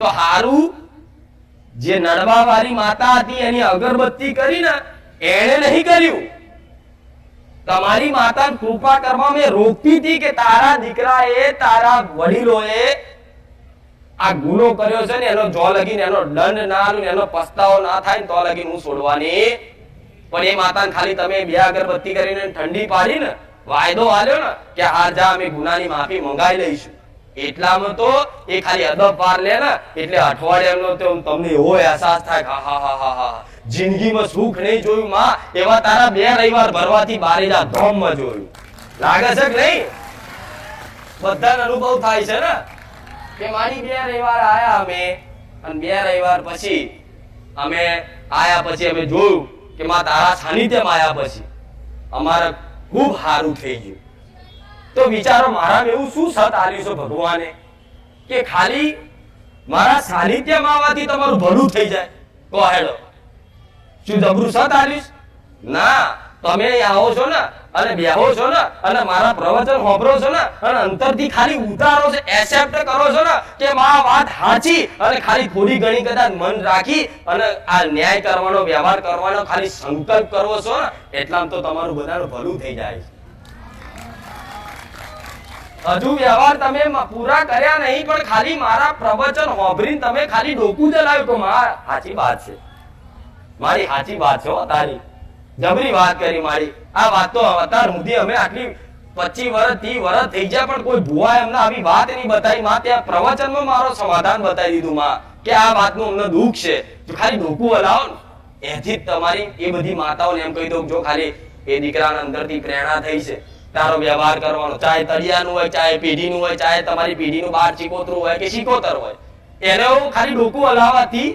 તો હારું જે નડવાવાળી માતા હતી એની અગરબત્તી કરી ને એણે નહીં કર્યું. તમારી માતા કૃપા કરવા મેં રોકતી હતી કે તારા દીકરાએ તારા વડીલોએ આ ગુનો કર્યો છે ને એનો જો લગીને એનો દંડ ના આલું ને એનો પસ્તાવો ના થાય ને તો લગીને હું છોડવાની. પણ એ માતાને ખાલી તમે બે અગરબત્તી કરીને ઠંડી પાડી ને વાયદો આલ્યો ને કે હાર જા અમે ગુનાની માફી મંગાઈ લઈશું. એટલામાં તો એ ખાલી અદબ પાર લે ને એટલે અઠવાડિયાનો તો તમને એવો અહેસાસ થાય કે હા હા હા હા જિંદગીમાં સુખ નહીં જોયું માં એવા તારા 2 રવિવાર ભરવાથી બારીના ધોમમાં જોયું. લાગે છે કે નહીં? બધાનો અનુભવ થાય છે ને કે મારી 2 રવિવાર આયા અમે અને 2 રવિવાર પછી અમે આયા પછી અમે જોયું કે માં તારા સાનિધ્યમાં આયા પછી અમારે ખૂબ સારું થઈ ગયું. તો વિચારો મારામાં એવું શું સત આલ્યું છે ભગવાને કે ખાલી મારા સાનિધ્યમાં આવવાથી તમારું ભલું થઈ જાય? કહો હેડો, શું જબરું સત આલ્યું? ના, તમે આવો છો ને અને બેહો છો ને અને મારા પ્રવચન સાંભળો છો ને અને અંતરથી ખાલી ઉતારો છો, એક્સેપ્ટ કરો છો ને કે માં વાત સાચી અને ખાલી થોડી ઘણી કદાચ મન રાખી અને આ ન્યાય કરવાનો વ્યવહાર કરવાનો ખાલી સંકલ્પ કરવો છો ને એટલામાં તો તમારું બધાનું ભલું થઈ જાય છે. હજુ વ્યવહાર તમે પૂરા કર્યા નહીં પણ ખાલી મારા પ્રવચન સાંભળીને તમે ખાલી ડોકું ચલાવ્યું તો માં સાચી વાત છે, મારી સાચી વાત છે. તારી જબરી વાત કરી મારી. આ વાત તો અત્યાર સુધી અમે આટલી 25 વર્ષ 30 વર્ષ થઈ ગયા પણ કોઈ ભુવાએ અમને આવી વાત નહીં બતાવી. માં ત્યાં પ્રવચનમાં મારો સમાધાન બતાવી દીધું માં કે આ વાતનું અમને દુઃખ છે, જો ખાલી ડોકું હલાવો ને એથી તમારી એ બધી માતાઓને એમ કહી દો જો ખાલી એ દીકરાના અંદરથી પ્રેરણા થઈ છે તારો વ્યવહાર કરવાનો, ચાહે તળિયાનું હોય, ચાહે પેઢીનું હોય, ચાહે તમારી પેઢીનું 12 ચીકોતરું હોય કે શીકોતર હોય, એને હું ખાલી ડોકું હલાવવાથી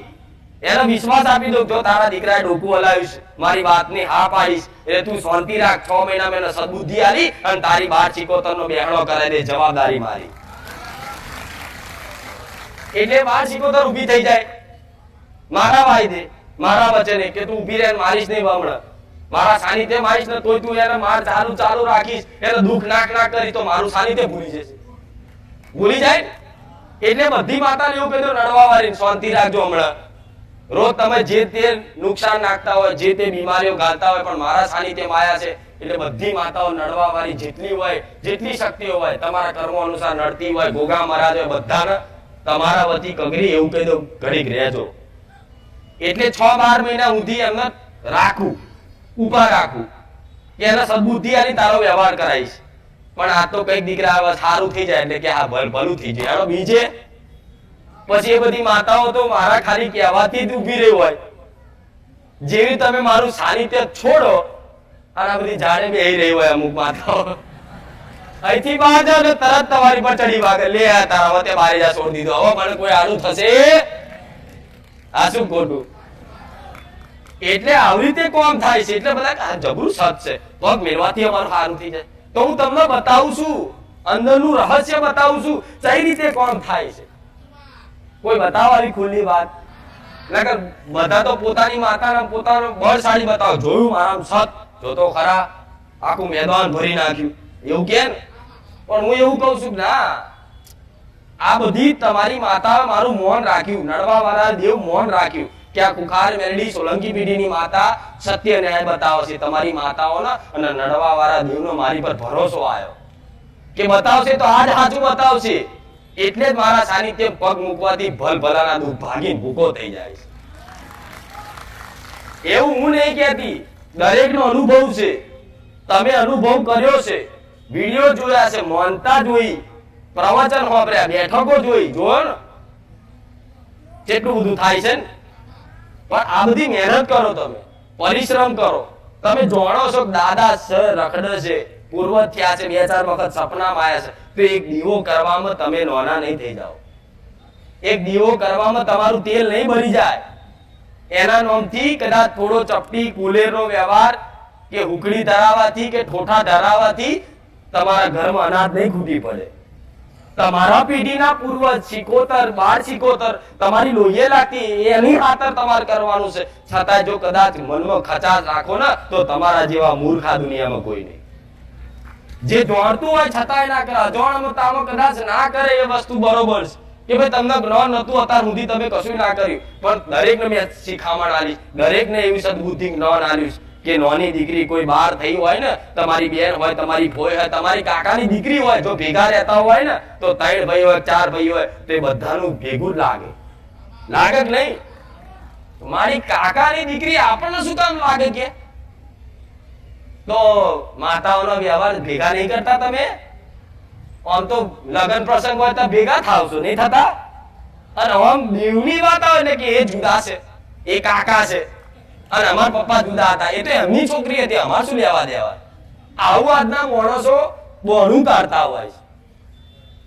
એને વિશ્વાસ આપી દઉં જો તારા દીકરાએ ડોકું હલાવ્યું મારી વાતની હા પાડીશ એટલે તું શાંતિ રાખ. 6 મહિના મેં સદબુદ્ધિ આલી અને તારી 12 ચીકોતરનો બેહણો કરાવી દે, જવાબદારી મારી. એટલે 12 ચીકોતર ઊભી થઈ જાય મારા વાયદે મારા વચને કે તું ઊભી રહે, મારીશ નહીં બમણ, મારા સાનિધ્ય મારીશ ને તોય તું એને માર ચાલુ રાખીશ, એને દુઃખ નાક કરી તો મારું સાનિધ્ય ભૂલી જશે, ભૂલી જાય. એટલે બધી માતાને એવું કીધું નડવા વાળી શાંતિ રાખજો. હમણાં રોજ તમે જે તે નુકસાન નાખતા હોય, જે તે બીમારીઓ ગાલતા હોય પણ મારા સાનિધ્યમાં આયા છે એટલે બધી માતાઓ નડવા વાળી જેટલી હોય, જેટલી શક્તિઓ હોય તમારા કર્મો અનુસાર નડતી હોય, ગોગા મહારાજ હોય, બધાને તમારા વતી કગરી એવું કહી દો ઘડીક રહેજો. એટલે 6-12 મહિના સુધી એમને રાખું, ઉભા રાખું કે એને સદબુદ્ધિ આલી તારો વ્યવહાર કરાઈશ. પણ આ તો કઈક દીકરા આવે સારું થઈ જાય એટલે કે હા ભલું થઈ જાય. એનો બીજે પછી એ બધી માતાઓ તો મારા ખાલી કહેવાથી જ ઊભી રહી હોય. જેવી તમે મારું સાનિધ્ય છોડો અને આ બધી ઝાડે બેહી રહી હોય અમુક માતાઓ, અહીંથી બહાર જાવ ને તરત તમારી પર ચડી વાગે લે તારા વતે બારી જા છોડી દીધો, હવે મને કોઈ આડું થશે આ શું ખોટું. એટલે આવી રીતે કોમ થાય છે. એટલે બધા જબરું સત છે, પગ મેળવાથી અમારું સારું થઈ જાય. તો હું તમને બતાવું છું, અંદરનું રહસ્ય બતાવું છું કઈ રીતે કોમ થાય છે. કોઈ બતાવવાની ખુલ્લી વાત નકર બધા તો પોતાની માતાને પોતાનો બળશાળી બતાવો, જોયું મારા સત જોતો ખરા આખું મેદાન ભરી નાખ્યું એવું કે ને. પણ હું એવું કહું છું ના, આ બધી તમારી માતાએ મારું મૌન રાખ્યું, નડવા વાળા દેવ મૌન રાખ્યું કે આ કુખાર મેરડી સોલંકી પેઢીની માતા સત્ય ન્યાય બતાવે છે. તમારી માતાઓના અને નડવા વાળા દેવનો મારી પર ભરોસો આવ્યો કે બતાવશે તો આજ સાચું બતાવશે. એટલે જ મારા સાનિધ્ય પગ મૂકવાથી ભલભલાના દુઃખ ભાગીને ભૂકો થઈ જાય છે. એવું હું નહીં કહેતી, દરેકનો અનુભવ છે, તમે અનુભવ કર્યો છે, વિડીયો જોયા છે, માનતા જોઈ, પ્રવચન સાંભળ્યા, બેઠકો જોઈ, જોયો ને કેટલું બધું થાય છે ને. પણ આ બધી મહેનત કરો, તમે પરિશ્રમ કરો. તમે જાણો છો કે દાદા છે રખડે છે, પૂર્વ થયા છે, 2-4 વખત સપનામાં આવ્યા છે, તો એક દીવો કરવામાં તમે નોના નહીં થઈ જાઓ. એક દીવો કરવામાં તમારું તેલ નહીં ભરી જાય. એના નામથી કદાચ થોડો ચપટી કુલેરનો વ્યવહાર કે હુકડી ધરાવવાથી કે ઠોઠા ધરાવવાથી તમારા ઘરમાં અનાજ નહીં ખૂટી પડે. તમારા પેઢીના પૂર્વજ સિકોતર 12 સિકોતર તમારી લોહીએ લાગતી એની ખાતર તમારે કરવાનું છે. છતાં જો કદાચ મનમાં ખચાશ રાખો ને તો તમારા જેવા મૂર્ખા દુનિયામાં કોઈ નહીં. જે જાણતું હોય છતાંય ના કરે, અજાણતામાં કદાચ ના કરે એ વસ્તુ બરોબર છે, કે ભાઈ તમને જ્ઞાન નતું અત્યાર સુધી તમે કશું ના કર્યું, પણ દરેકને મેં શિખામણ આલી, દરેકને એવી સદબુદ્ધિ જ્ઞાન આલ્યું કે નાની દીકરી કોઈ બહાર થઈ હોય ને, તમારી બેન હોય, તમારી ભોય હોય, તમારી કાકાની દીકરી હોય, જો ભેગા રહેતા હોય ને તો 3 ભાઈ હોય 4 ભાઈ હોય તો એ બધાનું ભેગું લાગે કે નહીં? મારી કાકાની દીકરી આપણને શું કામ લાગે કે? તો માતાઓનો વ્યવહાર ભેગા નહીં કરતા તમે? આમ તો લગ્ન પ્રસંગ હોય તો ભેગા થાવ છો, નહીં થતા? અને આમ દેવની વાત આવે ને કે એ જુદા છે, એ કાકા છે, અને અમારા પપ્પા જુદા હતા, એ તો એમની છોકરી હતી, અમાર શું લેવા દેવા? આવું આજના માણસો બોનું કાઢતા હોય છે.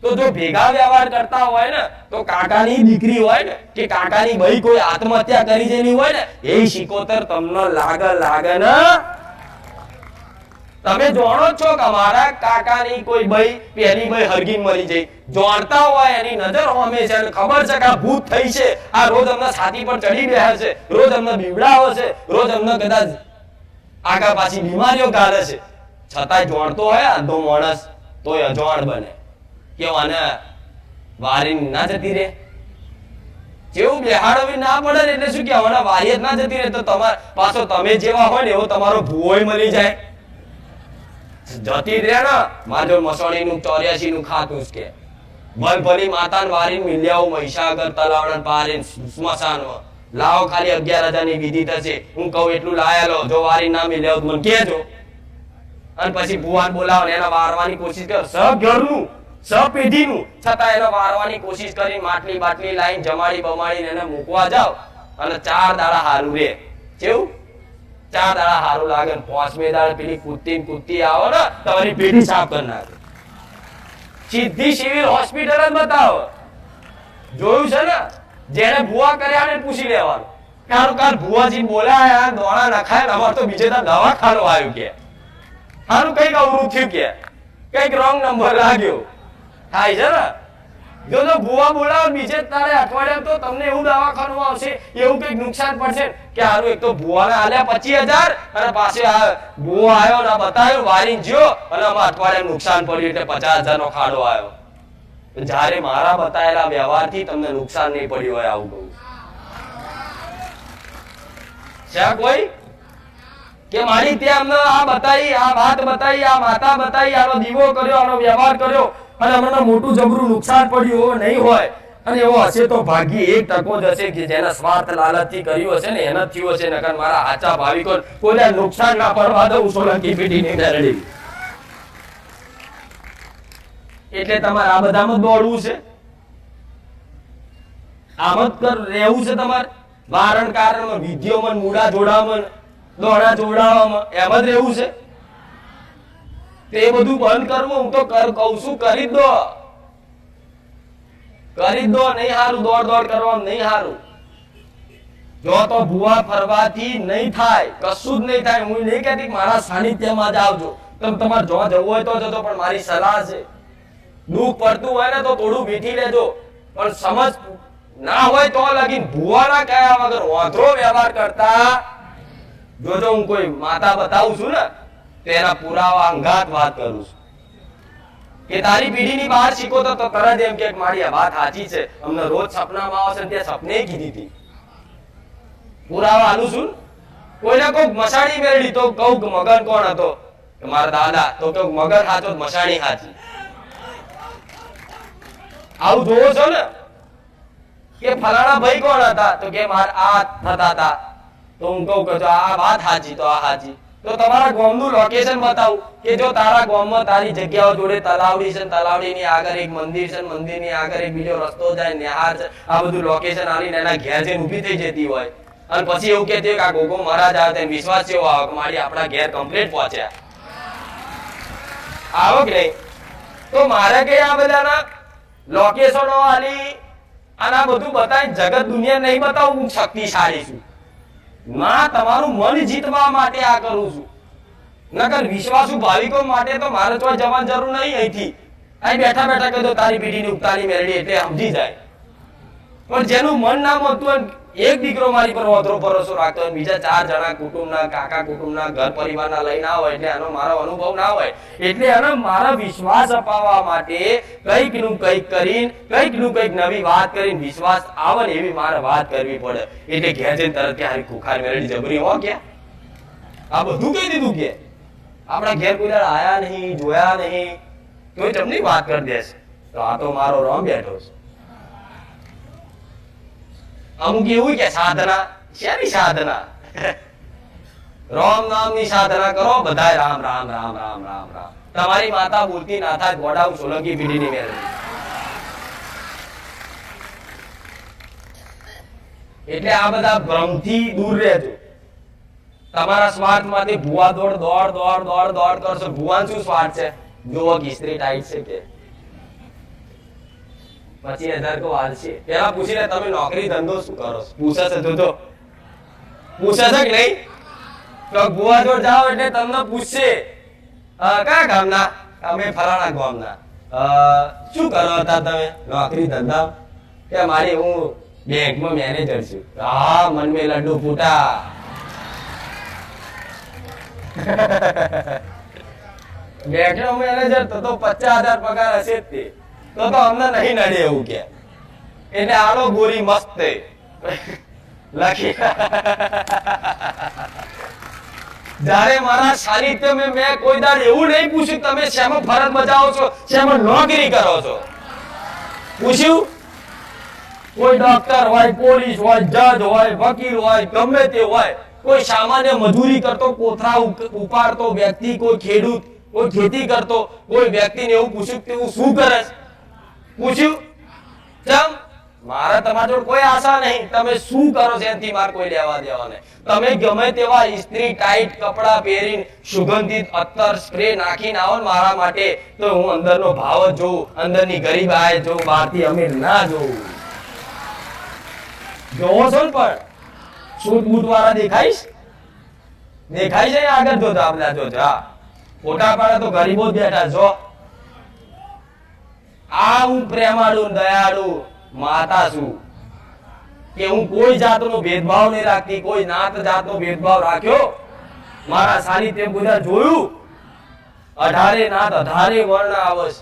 તો જો ભેગા વ્યવહાર કરતા હોય ને તો કાકાની દીકરી હોય ને કે કાકાની ભાઈ કોઈ આત્મહત્યા કરી જેની હોય ને એ શિકોતર તમને લાગે ને. તમે જાણો છો કે અમારા કાકાની કોઈ ભાઈ પહેલી ભાઈ હરગીન મરી જઈ, જાણતા હોય એની નજર હોમે છે, ખબર છે કે આ ભૂત થઈ છે, આ રોજ અમને છાતી પર ચડી બેસે છે, રોજ અમને બીવડાવે છે, રોજ અમને કદાચ આગા પાછી બીમારીઓ ગાળે છે, છતાંય જાણતો હોય આધો માણસ તોય અજાણ બને કે આને વારી ના જતી રે, જેવું બેહાડવી ના પડે ને એટલે શું કે આના વારી જ ના જતી રે, તો તમાર પાછો તમે જેવા હોય ને એવો તમારો ભૂવોય મળી જાય. જતી રે ને માજો મસોણી નું 84 નું ખાતું કે ભલભલી માતાન વારીન મિલ્યાઓ મહીસાગર તલાવણ પારીન સ્મશાનમાં લાવો, ખાલી 11,000 ની વિધિ થશે. હું કહું એટલું લાયા લો, જો વારી ના મિલ્યાઓ મને કહેજો. અને પછી ભુવાન બોલાવો એના વારવાની કોશિશ કર, સબ ઘરનું સબ પેઢીનું, છતાં એને વારવાની કોશિશ કરી માટલી બાટલી લાઈન જમાડી બમાડીને એને મૂકવા જાવ અને 4 દાડા હારું રે. કેવું 4 દાડા હારું લાગે, 5મે દાડે પેલી કૂદતી આવો ને તમારી પેઢી સાફ કરી નાખે. સીધી સિવિલ હોસ્પિટલ જ બતાવો. જોયું છે ને? જેને ભુવા કર્યા ને પૂછી લેવાનું, કાર ભુવાજી બોલાયા દોણા નખાય, અમાર તો બીજે દવાખાનું આવ્યું કે હારું કઈક અવરું થયું કે કઈક રોંગ નંબર લાગ્યો થાય છે ને. જો ભુવા બોલાવો બીજે તારે અઠવાડિયા તો તમને એવું દવાખાનું આવશે, એવું કઈક નુકસાન પડશે કે હારું એક તો ભુવાને આલ્યા 25,000 અને પાછો ભુવા આવ્યો ને બતાવ્યું વારી જ્યો અને આમાં અઠવાડિયા નુકસાન પડ્યું એટલે 50,000 નો ખાડો આવ્યો. જયારે મારા બતાયેલા વ્યવહારથી તમને નુકસાન નહીં પડ્યું હોય આવું કહું છે કોઈ કે મારી ત્યાં અમને આ બતાવી, આ વાત બતાવી, આ માતા બતાવી, આનો દીવો કર્યો, આનો વ્યવહાર કર્યો અને અમને મોટું જબરું નુકસાન પડ્યું નહીં હોય. અને એવો હશે તો ભાગ્ય 1% જ હશે કે જેના સ્વાર્થ લાલચથી કર્યું હશે ને એને થયું હશે. નકર મારા આચા ભાવિકો કોઈ નુકસાન ના પડવા દઉં સોલંકી પેઢીની મેરડી. એટલે તમારે આ બધામાં દોડવું છે, આમ જ રહેવું છે તમારે. વારણ કારણમાં વિધિઓમાં મૂડા જોડાવામાં દોડા જોડાવામાં એમ જ રહેવું છે. તે બધું બંધ કરવું હું તો કહું છું, કરી દો નહીં હારું, દોડ કરવામાં નહીં હારું. જો તો ભુવા ફરવાથી નહીં થાય, કશું જ નહીં થાય. હું નહીં કહેતી મારા સાનિધ્યમાં જ આવજો, તમે તમારે જો જવું હોય તો જજો, પણ મારી સલાહ છે દુઃખ પડતું હોય ને તો થોડું વીઠી લેજો, પણ સમજ ના હોય તો લગીન ભુવાના કયા વગર વાંધરો વ્યવહાર કરતા જોજો. હું કોઈ માતા બતાવું છું ને તેના પુરાવા અંગાત વાત કરું છું કે તારી પેઢીની બહાર શીખો તો તરત એમ કે મારી આ વાત સાચી છે, અમને રોજ સપનામાં આવે છે, ત્યાં સપને કીધી હતી. પુરાવા આલું છું. કોઈને કોઈક મસાણી મેળવી તો કહું કે મગન કોણ હતો, મારા દાદા, તો કહું મગન સાચો મસાણી સાચી. આવું જોવો છો ને કે ફલાણા ભાઈ કોણ હતા, તો કે મારા આ થતા હતા, તો હું કહું કે આ વાત સાચી તો આ સાચી. તો તમારા ગામનું લોકેશન બતાવું કે જો તારા ગામમાં તારી જગ્યાઓ જોડે તલાવડી છે, તલાવડીની આગળ એક મંદિર છે, મંદિરની આગળ એક બીજો રસ્તો જાય, નેહાર છે, આ બધું લોકેશન આવીને એના ઘેર જઈને ઊભી થઈ જતી હોય અને પછી એવું કહેતી હોય કે આ ગોગો મહારાજ આવે તેને વિશ્વાસ જેવો આવે કે મારી આપણા ઘેર કમ્પ્લીટ પહોંચ્યા. આવો કે નહીં? તો મારે કઈ આ બધાના લોકેશનો આલી અને આ બધું બતાવી જગત દુનિયા નહીં બતાવું હું શક્તિશાળી છું ના, તમારું મન જીતવા માટે આ કરું છું. નકર વિશ્વાસુ ભાવિકો માટે તો મારે તો જવાની જરૂર નહીં. અહીંથી અહીં બેઠા બેઠા કહી દો તારી પેઢીની ઉગતાની મેરડી એટલે સમજી જાય. પણ જેનું મન ના મળતું હોય એક દીકરો મારી પર વધરો ભરોસો રાખતો હોય, બીજા 4 જણા કુટુંબના, કાકા કુટુંબના, ઘર પરિવારના લઈને ના હોય, એટલે આનો મારો અનુભવ ના હોય, એટલે આનો મારા વિશ્વાસ અપાવવા માટે કંઈક નું કંઈક કરીને, કંઈક નું કંઈક નવી વાત કરીને વિશ્વાસ આવે ને એવી મારે વાત કરવી પડે. એટલે ઘેર જઈને તરત કે હારી ખુખાર મેળવી જબરી હો કે આ બધું કહી દીધું કે આપણા ઘેર કોઈ દાડો આયા નહીં, જોયા નહીં, તોય તમને વાત કરી દેશે. તો આ તો મારો રોમ બેઠો છે. અમુક એવું કે સાધના, શેની સાધના? રામ નામની સાધના કરો, બધાય રામ રામ રામ રામ રામ રામ. તમારી માતા બોલતી ના થાય, ગોડાઉ સોલંકી પીઢીની મેળવી. એટલે આ બધા ભ્રમથી દૂર રહેજો. તમારા સ્વાર્થમાંથી ભૂવા દોડ દોડ દોડ દોડ દોડ કરશો. ભૂવાન શું સ્વાર્થ છે? જોવો કે ઇસ્ત્રી ટાઈટ છે કે 25,000 કો વાર છે. પેલા પૂછીને તમે નોકરી ધંધો શું કરો છો? પૂછે છે તો પૂછે છે કે નહીં? તો ભૂવા જોડ જાઓ એટલે તમને પૂછશે કયા ગામના? અમે ફલાણા ગામના. શું કરો હતા તમે? નોકરી ધંધા? કે મારી હું બેંકમાં મેનેજર છું. હા, મન મે લડ્ડુ ફૂટા. બેંકનો મેનેજર તો 50,000 પગાર હશે જ તે. તો અમને નહીં નડે એવું કે. એટલે આલો ગોરી મસ્ત લખી. જ્યારે મારા સાનિધ્યમાં મેં કોઈ દાડ એવું નહીં પૂછ્યું તમે શેમાં ફરજ બજાવો છો, શેમાં નોકરી કરો છો. પૂછ્યું? કોઈ ડોક્ટર હોય, પોલીસ હોય, જજ હોય, વકીલ હોય, ગમે તે હોય, કોઈ સામાન્ય મજૂરી કરતો, કોથળા ઉપાડતો વ્યક્તિ, કોઈ ખેડૂત, કોઈ ખેતી કરતો કોઈ વ્યક્તિને એવું પૂછ્યું કે તું શું કરે છે? પૂછ્યું? કેમ? મારા તમારા જોડે કોઈ આશા નહીં. તમે શું કરો છો એનાથી મારે કોઈ લેવા દેવા નહીં. તમે ગમે તેવા ઇસ્ત્રી ટાઈટ કપડા પહેરીને સુગંધિત અત્તર સ્પ્રે નાખીને આવો ને મારા માટે, તો હું અંદરનો ભાવ જ જોઉં, અંદરની ગરીબાઈ જોઉં, બહારથી અમીર ના જોઉં. જોવો છો ને પણ સૂટ બૂટ વાળા દેખાઈશ? દેખાય છે આગળ જોજો, આપડા જોજો. હા, ફોટા પાડે તો ગરીબો જ બેઠા છો. આ હું પ્રેમાળુ દયાળુ માતા છું કે હું કોઈ જાતનો ભેદભાવ નહીં રાખતી, કોઈ નાત જાતનો ભેદભાવ રાખ્યો મારા સાનિધ્ય બધા જોયું. 18 નાત 18 વર્ણ આવશ.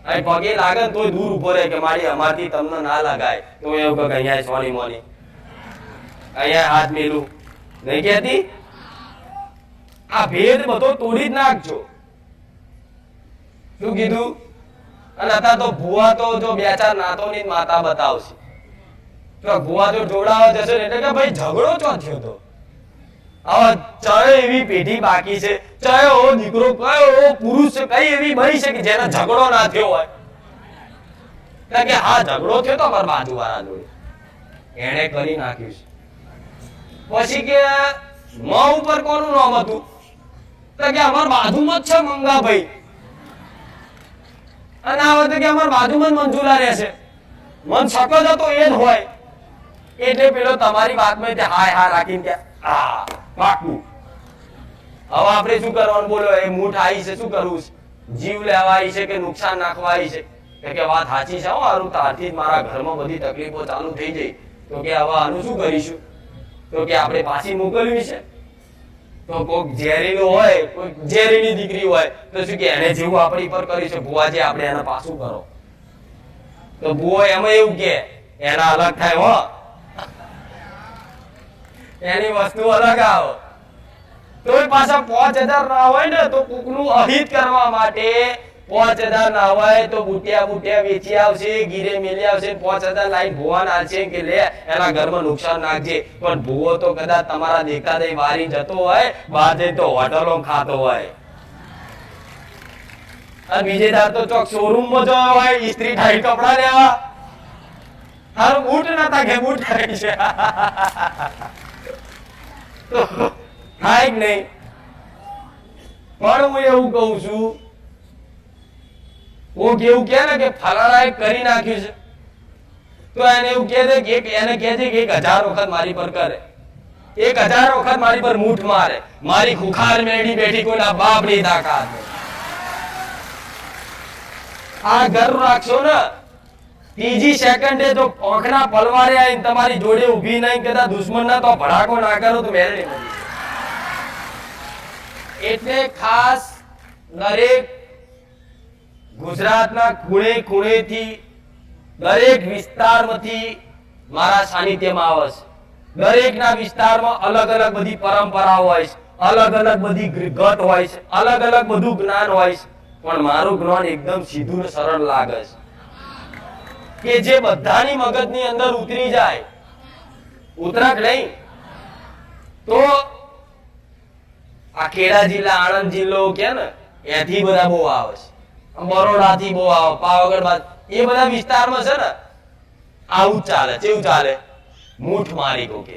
અહીં પગે લાગે તો દૂર ઉભો રહે કે મારી અમારથી તમને ના લગાય. તો એવું કે અહીંયા સોની મોની, અહીંયા હાથ મેલું નહીં કહેતી. આ ભેદ બધો તોડી જ નાખજો. શું કીધું? અને અત્યારે તો ભુવા તો જો 2-4 નાતોની માતા બતાવશે. તો ભુવા જો જોડાવા જશે એટલે કે ભાઈ ઝઘડો ચો થયો તો. હવે ચાહે એવી પેઢી બાકી છે, ચાહે ઓ દીકરો, કયો પુરુષ, કઈ એવી બની છે કે જેનો ઝઘડો ના થયો હોય. કે હા ઝઘડો થયો તો અમારા બાજુવાળા જોડે, એને કરી નાખ્યું છે. પછી કે માં ઉપર કોનું નામ હતું? તો કે અમાર બાજુમાં જ છે મંગાભાઈ. અને આ વખતે કે અમાર બાજુમાં જ મંજુલા રહેશે. મન સકત હતો એ જ હોય. એટલે પેલો તમારી વાતમાં તે હાય હા રાખીને કે આ પાકું. હવે આપણે શું કરવાનું બોલો? એ મૂઠ આવી છે, શું કરવું છે? જીવ લેવા આવી છે કે નુકસાન નાખવા આવી છે? કે વાત સાચી છે. હારું તારથી જ મારા ઘરમાં બધી તકલીફો ચાલુ થઈ જઈ. તો કે હવે આનું શું કરીશું? તો કે આપણે પાછી મોકલવી છે. તો કોઈક ઝેરીનું હોય, કોઈ ઝેરીની દીકરી હોય તો શું કે એને જેવું આપણી પર કરી છે ભુવાજી, આપણે એને પાછું કરો. તો ભુવો એમાં એવું કે એના અલગ થાય હો, એની વસ્તુ અલગ આવે. તો પાછા 5,000 ના હોય ને તો કોકનું અહિત કરવા માટે 5,000 ના હોય તો બુટિયા વેચી આવશે, ગીરે મેલી આવશે, 5,000 લાઈન ભુવા નાખશે કે લે એના ઘરમાં નુકસાન નાખજે. પણ ભુવો તો કદાચ તમારા દેખતા દઈ વારી જતો હોય, બહાર જઈ તો હોટલો ખાતો હોય. અને બીજે દાર તો ચોક શોરૂમ માં જયો હોય ઇસ્ત્રી ટાઈટ કપડા લેવા. હારું બૂટ નતા કે બૂટ થાય છે. તો થાય જ નહીં. પણ હું એવું કઉ છું, કોક એવું કે ને કે ફલાણા કરી નાખ્યું છે, તો એને એવું કે દે કે એને કહેજે કે 1000 વખત મારી પર કરે, 1000 વખત મારી પર મૂઠ મારે. મારી ખુખાર મેળી બેઠી કોઈના બાપની તાકાત. આ ઘર રાખશો ને ત્રીજી સેકન્ડે જો આંખના પલવારે આવીને તમારી જોડે ઊભી નહીં કદાચ દુશ્મનના તો ભડાકો ના કરો તો મેળવી મળી. એટલે ખાસ દરેક ગુજરાતના ખૂણે ખૂણેથી દરેક વિસ્તારમાંથી મારા સાનિધ્યમાં આવે છે. દરેકના વિસ્તારમાં અલગ અલગ બધી પરંપરાઓ હોય છે, અલગ અલગ બધી ગત હોય છે, અલગ અલગ બધું જ્ઞાન હોય છે, પણ મારું જ્ઞાન એકદમ સીધું ને સરળ લાગે છે કે જે બધાની મગજની અંદર ઉતરી જાય. ઉતરાક નહીં તો આ ખેડા જિલ્લા, આણંદ જિલ્લો કે ને એથી બધા બહુ આવે છે, બરોડા થી બહુ આવે, પાવાગઢ બાદ એ બધા વિસ્તારમાં છે ને આવું જ ચાલે. કેવું ચાલે? મૂઠ મારી કોકે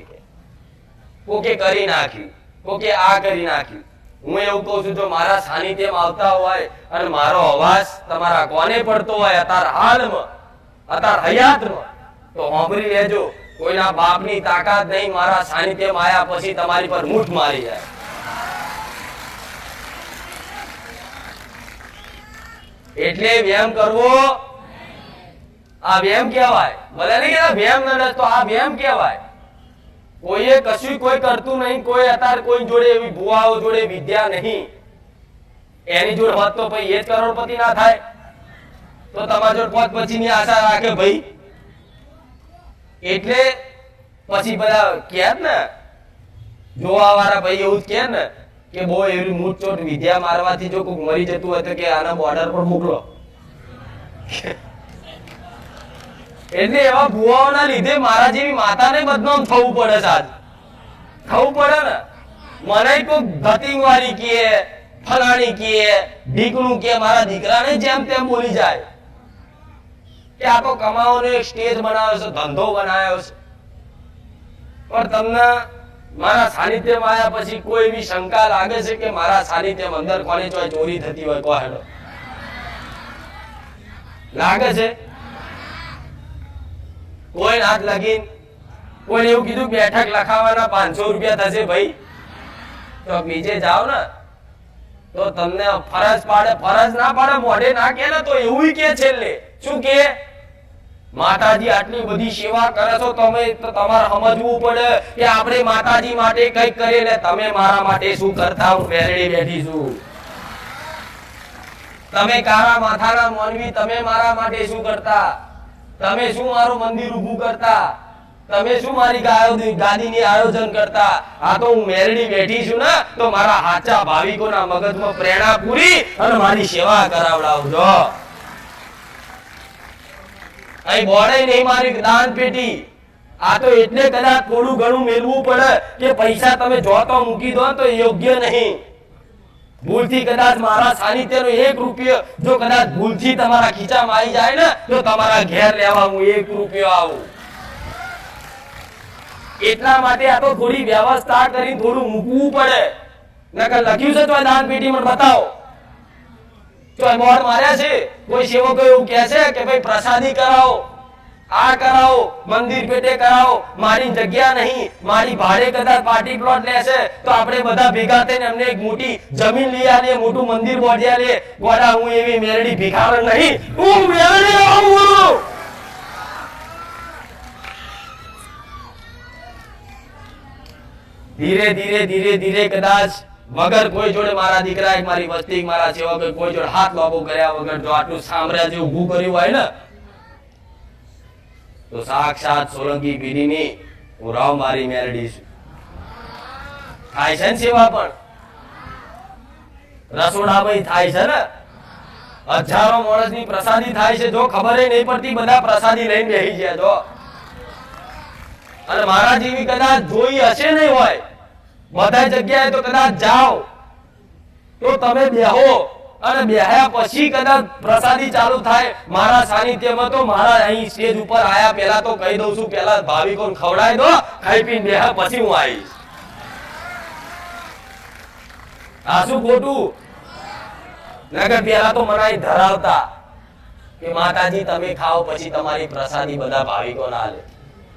કરી નાખ્યું, કોકે આ કરી નાખ્યું. હું એવું કહું છું, જો મારા સાનિધ્યમાં આવતા હોય અને મારો અવાજ તમારા કોને પડતો હોય અત્યાર હાલમાં, અત્યાર હયાતમાં, તો સાંભળી લેજો, કોઈના બાપની તાકાત નહીં મારા સાનિધ્યમાં આયા પછી તમારી પર મૂઠ મારી જાય. એટલે વ્યાયામ કરવો આ વ્યાયામ કહેવાય. ભલે નહીં કહેતા વ્યાયામ ન તો આ વ્યાયામ કહેવાય. કોઈએ કશું કોઈ કરતું નહીં, કોઈ અત્યારે કોઈ જોડે એવી ભુવાઓ જોડે વિદ્યા નહીં, એની જોડે હોત તો પછી એ જ કરોડપતિ ના થાય. તો તમારા જોડે પોત પછીની આશા રાખે ભાઈ. એટલે પછી બધા કહે ને જોવા વાળા ભાઈ એવું જ કહે ને કે બહુ એવી મૂઠચોટ વિદ્યા મારવાથી જો કોઈ મરી જતું હોય તો કે આના બોર્ડર પર મોકલો. એટલે એવા ભુવાઓના લીધે મારા જેવી માતાને બદનામ થવું પડે છે. આજ થવું પડે ને. મને કોઈ ધતિંગવાળી કહે, ફલાણી કહે, ઢીકણું કહે, મારા દીકરાને જેમ તેમ બોલી જાય કે આ તો કમાવાનો એક સ્ટેજ બનાવ્યો છે, ધંધો બનાવ્યો છે. પણ તમને મારા સાનિધ્યમાં આવ્યા પછી કોઈ એવી શંકા લાગે છે કે મારા સાનિધ્યમાં અંદર કોને ચોરી થતી હોય? કો હેડો લાગે છે? કોઈ હાથ લગીન કોઈને એવું કીધું બેઠક લખાવાના 500 રૂપિયા થશે ભાઈ, તો બીજે જાઓ ને તો તમને ફરજ પાડે. ફરજ ના પાડે, મોઢે ના કે ને તો એવું કે છેલ્લે શું કે માતાજી આટલી બધી સેવા કરે છો તમે, તો તમારે સમજવું પડે કે આપણે માતાજી માટે કંઈક કરીએ ને તમે મારા માટે શું કરતા? હું મેરડી બેઠી છું. તમે કારા માથાના મોનવી, તમે મારા માટે શું કરતા? તમે શું મારું મંદિર ઊભું કરતા? તમે શું મારી ગાદીની આયોજન કરતા? આ તો હું મેરડી બેઠી છું ને તો મારા સાચા ભાવિકોના મગજમાં પ્રેરણા પૂરી અને મારી સેવા કરાવડાવજો. અહીં બોડે નહીં મારી દાન પેટી. આ તો એટલે કદાચ થોડું ઘણું મેળવું પડે કે પૈસા તમે જો તો મૂકી દો તો યોગ્ય નહીં. ભૂલથી કદાચ મારા સાનિધ્યનો 1 રૂપિયો જો કદાચ ભૂલથી તમારા ખીચામાં આવી જાય ને તો તમારા ઘેર લેવા હું 1 રૂપિયો આવું. એટલા માટે આ તો થોડી વ્યવસ્થા કરી થોડું મૂકવું પડે. નકર લખ્યું છે તો દાન પેટીમાં બતાવો, તો બોર્ડ માર્યા છે. કોઈ સેવકો એવું કહે છે કે ભાઈ પ્રસાદી કરાવો, આ કરાવો, મંદિર પેટે કરાવો. મારી જગ્યા નહીં, મારી ભાડે કદાચ પાર્ટી પ્લોટ લેશે તો આપણે બધા ભેગા થઈને એમને એક મોટી જમીન લઈ આવીએ, મોટું મંદિર બોધ્યા લે. ગોડા હું એવી મેરડી ભિખારણ નહીં, હું મેરડી આવું. ધીરે ધીરે ધીરે ધીરે કદાચ વગર કોઈ જોડે મારા દીકરા એક મારી વસ્તી મારા સેવકો કોઈ જોડે હાથ લાંબો કર્યા વગર જો આટલું સામ્રાજ્ય ઊભું કર્યું હોય ને તો સાક્ષાત સોલંકી પીઢીની હું રાવ મારી મેરડી છું. થાય છે ને સેવા પણ રસોડામાં થાય છે ને, હજારો માણસની પ્રસાદી થાય છે. જો ખબર નહીં પડતી બધા પ્રસાદી લઈને બેસી ગયા જો. અને મારા જેવી કદાચ જોઈ હશે નહીં હોય બધા જગ્યાએ તો કદાચ જાઓ તો તમે બેહો અને બેહ્યા પછી કદાચ પ્રસાદી ચાલુ થાય મારા સાનિધ્યમાં. તો મારા અહીં સ્ટેજ ઉપર આયા પહેલા તો કહી દઉં છું, પહેલા ભાવિકોને ખવડાવી દો, ખાઈ પીને બેહ્યા પછી હું આવીશ. આ શું ખોટું? નગર પહેલા તો મનાઈ ધરાવતા કે માતાજી તમે ખાઓ પછી તમારી પ્રસાદી બધા ભાવિકો ના લે.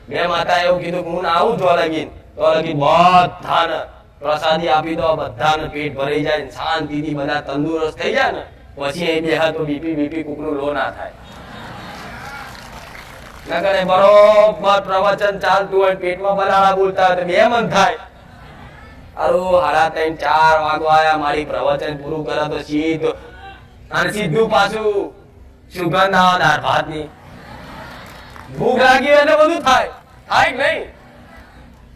મેં માતા એવું કીધું કે હું આવું જો લગીન તો લગી બધાને પ્રસાદી આપી દો, બધાને પેટ ભરાઈ જાય, શાંતિથી બધા તંદુરસ્ત થઈ જાય ને પછી અહીં બેહા તો બીપી કોકનું લો ના થાય. નગરે બરોબર પ્રવચન ચાલતું હોય પેટમાં બલાડા બોલતા હોય તો બે મન થાય અરે 3:30-4 વાગવા આયા મારી પ્રવચન પૂરું કરે તો સીધું અને સીધું પાછું સુગંધ આવે દાળ ભાતની ભૂખ લાગી હોય એટલે બધું થાય થાય નહીં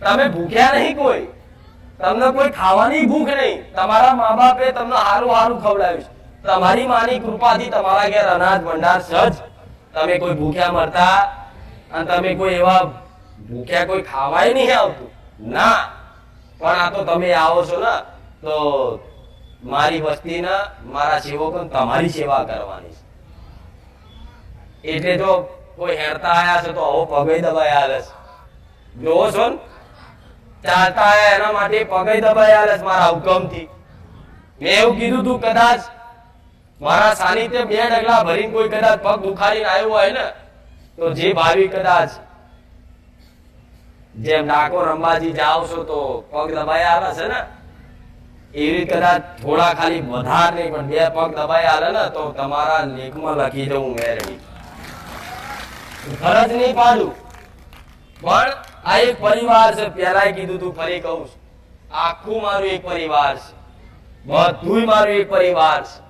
તમે ભૂખ્યા નહીં કોઈ તમને કોઈ ખાવાની ભૂખ નહીં તમારા મા બાપે તમને સારું સારું ખવડાવ્યું તમારી માની કૃપાથી તમારા ઘેર અનાજ ભંડાર સજ તમે કોઈ ભૂખ્યા મરતા અને તમે કોઈ એવા ભૂખ્યા કોઈ ખાવાય નહીં આવતું ના પણ આ તો તમે આવો છો ને તો મારી વસ્તીના મારા સેવકો તમારી સેવા કરવાની છે એટલે જો કોઈ હેરતા આયા છે તો આવો પગે દબાઈ આલે છે જોવો છો ને ચાલતા આયા એના માટે પગે દબાઈ આલે છે મારા હુકમથી મેં એવું કીધું તું કદાચ મારા સાનિધ્ય 2 ડગલા ભરીને કોઈ કદાચ પગ દુખાડીને આવ્યો હોય ને તો જે ભાવી કદાચ જેમ ડાકોર અંબાજી જાવ છો તો પગ દબાઈ આલે છે ને એવી કદાચ થોડા ખાલી વધાર નહીં પણ 2 પગ દબાઈ આલે ને તો તમારા લેખમાં લખી દઉં મેરડી ફરજ નહીં પાડું પણ આ એક પરિવાર છે પહેલા કીધું તું ફરી કહું છું આખું મારું એક પરિવાર છે બધું મારું એક પરિવાર છે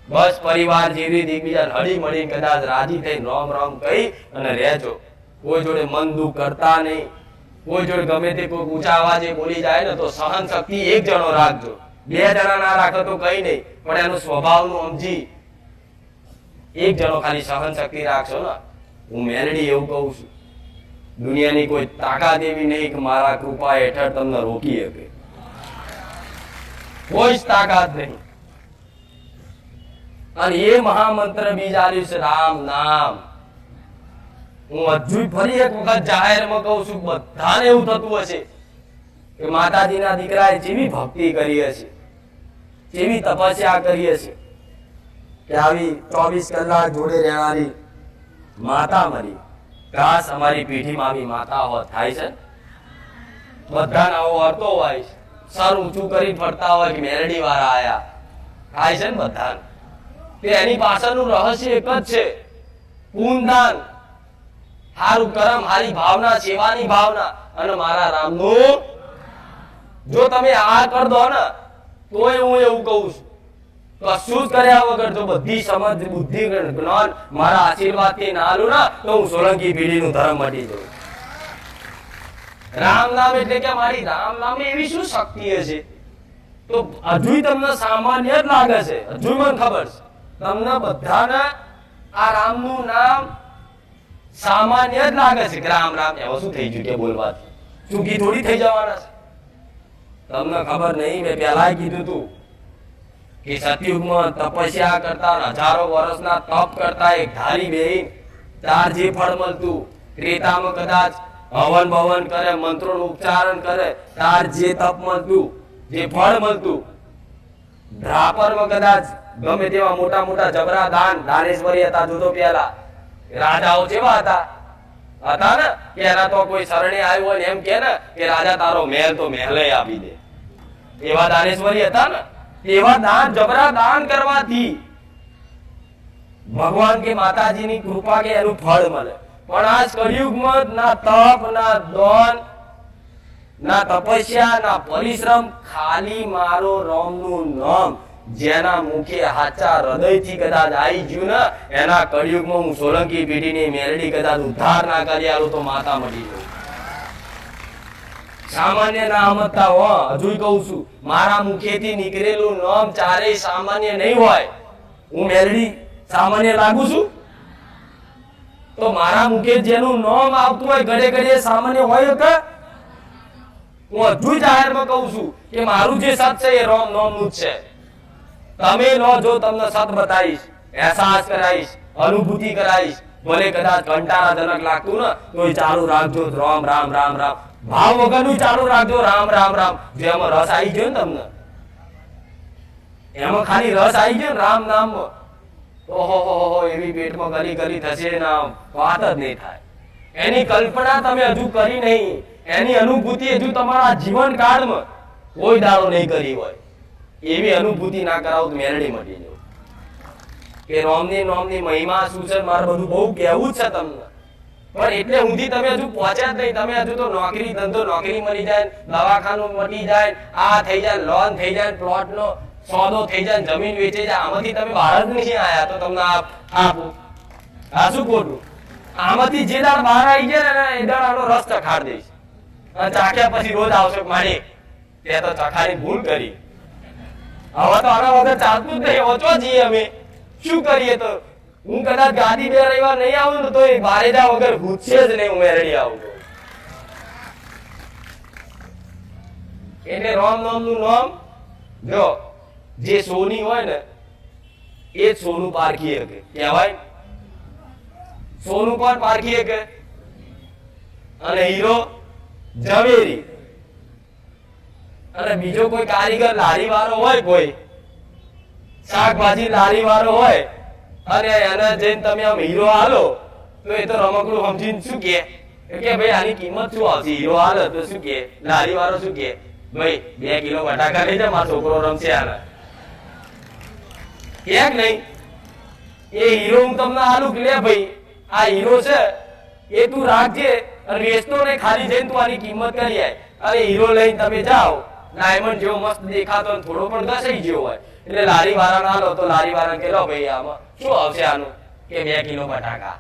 બસ પરિવાર જેવી એકબીજા હળી મળીને કદાચ રાજી થઈ રામ રામ કહી અને રહેજો કોઈ જોડે મન દુઃખ કરતા નહીં કોઈ જોડે ગમે તે કોઈ ઊંચા અવાજે બોલી જાય ને તો સહન શક્તિ એક જણો રાખજો 2 જણા ના રાખો તો કઈ નહીં પણ એનું સ્વભાવનું સમજી એક જણો ખાલી સહન શક્તિ રાખશો ને હું મેલડી એવું કહું છું દુનિયાની કોઈ તાકાત એવી નહીં કે મારા કૃપા હેઠળ તમને રોકી શકે કોઈ જ તાકાત નહીં અને એ મહામંત્ર બીજ આલ્યું છે રામ નામ હું હજુ ફરી એક વખત જાહેરમાં કહું છું બધાને એવું થતું હશે કે માતાજીના દીકરાએ જેવી ભક્તિ કરી હશે જેવી તપસ્યા કરી હશે કે આવી 24 કલાક જોડે રહેનારી માતા મરી ઘાસ અમારી પીઠીમાં આવી માતા હોત થાય છે બધાને આવો અર્થો હોય સર ઊંચું કરી ફરતા હોય કે મેરડી વાળા આયા થાય છે ને બધાને કે એની પાછળનું રહસ્ય એક જ છે પૂનદાન હારું કરમ હારી ભાવના સેવાની ભાવના અને મારા રામનું જો તમે આ કર દો ને તોય હું એવું કહું છું કશું જ કર્યા વગર જો બધી સમજ બુદ્ધિ જ્ઞાન મારા આશીર્વાદથી ના આલું ને તો હું સોલંકી પેઢીનું ધર્મ મટી જઉં રામ નામ એટલે કે મારી રામ નામ એવી શું શક્તિ હશે તો હજુ તમને સામાન્ય જ લાગે છે હજુ મને ખબર છે તમને બધાને આ રામનું નામ સામાન્ય જ લાગે છે કે રામ રામ એમાં શું થઈ ગયું કે બોલવાથી ચૂકી થોડી થઈ જવાના છે તમને ખબર નહીં મેં પહેલા કીધું તું કે સતયુગમાં તપસ્યા કરતા હજારો વર્ષના તપ કરતા એક ધારી બેહીન 4 જે ફળ મળતું ત્રેતામાં કદાચ હવન ભવન કરે મંત્રોનું ઉચ્ચારણ કરે 4 જે તપ મળતું જે ફળ મળતું ધ્રાપરમાં કદાચ ગમે તેવા મોટા મોટા જબરા દાનેશ્વરી હતા જોતો પેલા રાજાઓ જેવા હતા ને કે એના તો કોઈ શરણે આવ્યો હોય એમ કે ને કે રાજા તારો મહેલ તો મહેલે આપી દે એવા દાનેશ્વરી હતા ને એવા દાન જબરા દાન કરવાથી ભગવાન કે માતાજીની કૃપા કે એનું ફળ મળે પણ આ કળિયુગમાં ના તપ ના દાન ના તપસ્યા ના પરિશ્રમ ખાલી મારો રામનું નામ જેના મુખે હાચા હૃદયથી કદાચ આવી ગયું ને એના કળિયુગમાં હું સોલંકી પેઢીની મેરડી કદાચ ઉદ્ધાર ના કરી આલું તો માતા મટી જવું સામાન્ય ના સમજતા હો હજુ કહું છું મારા મુખેથી નીકળેલું નામ ચારેય સામાન્ય નહીં હોય હું મેરડી સામાન્ય લાગુ છું તો મારા મુખે જેનું નામ આવતું હોય ઘડે ઘડે સામાન્ય હોય કે હું હજુ જાહેરમાં કહું છું કે મારું જે સત છે એ રામ નામનું જ છે તમે લો જો તમને સત બતાવીશ અહેસાસ કરાવીશ અનુભૂતિ કરાવીશ ભલે કદાચ કંટાળાજનક લાગતું ને તો ચાલુ રાખજો રામ રામ રામ રામ ભાવ વગરનું ચાલુ રાખજો રામ રામ રામ જેમાં રસ આવી ગયો ને તમને એમાં ખાલી રસ આવી ગયો ને રામ નામમાં ઓહો એવી પેટમાં ગલી ગલી થશે ને વાત જ નહીં થાય એની કલ્પના તમે હજુ કરી નહીં એની અનુભૂતિ હજુ તમારા જીવન કાળમાં કોઈ દાડો નહીં કરી હોય એવી અનુભૂતિ ના કરાવો તો મેરડી મટી જવું કે રામની નામની મહિમા શું છે મારે બધું બહુ કહેવું છે તમને પણ એટલે ઊંધી તમે હજુ પહોંચ્યા જ નહીં. તમે હજુ તો નોકરી ધંધો નોકરી મળી જાય, દવાખાનું મળી જાય, આ થઈ જાય, લોન થઈ જાય, પ્લોટ નો સોદો થઈ જાય, જમીન વેચી જાય, આમાંથી તમે બહાર જ નહીં આયા તો તમને આપું. આ શું ખોટું? આમાંથી જે દાડ બહાર આવી ગયા ને એ દાડ આનો રસ ચખાડ દઈશ. અને ચાખ્યા પછી રોજ આવશે મારી તે તો ચખાની ભૂલ કરી. હવે તો આના વગર ચાલતું જ નહીં. ઓછો જઈએ અમે શું કરીએ? તો હું કદાચ ગાદી બે રવિવાર નહીં આવું ને તો એ બારે જા વગર ઘૂસશે જ નહીં. હું મેરડી આવું એટલે રામ નામ નું નામ જો જે સોની હોય ને એ સોનું પારખી શકે. કહેવાય સોનું કોણ પારખી શકે? અને હીરો ઝવેરી. અને બીજો કોઈ કારીગર લારી વાળો હોય, કોઈ શાકભાજી લારી વાળો હોય અને એને જઈને તમે આમ હીરો હાલો તો એ તો રમકડું સમજીને શું કે ભાઈ આની કિંમત શું આવશે? હીરો હાલો તો શું કે લારી વાળો શું કે ભાઈ 2 કિલો બટાકા લઈ જા, મારો છોકરો રમશે આના. ક્યાંક નહીં એ હીરો હું તમને હાલું કે લે ભાઈ આ હીરો છે એ તું રાખજે અને વેચતો નહીં, ખાલી જઈને તું આની કિંમત કરી આય. અને હીરો લઈને તમે જાઓ, ડાયમંડ જેવો મસ્ત દેખાતો થોડો પણ ઘસાઈ ગયો હોય એટલે લારી વાળા ના લો તો લારી વાળા કે લો ભાઈ આમાં શું આવશે? આનું કે 2 કિલો બટાકા.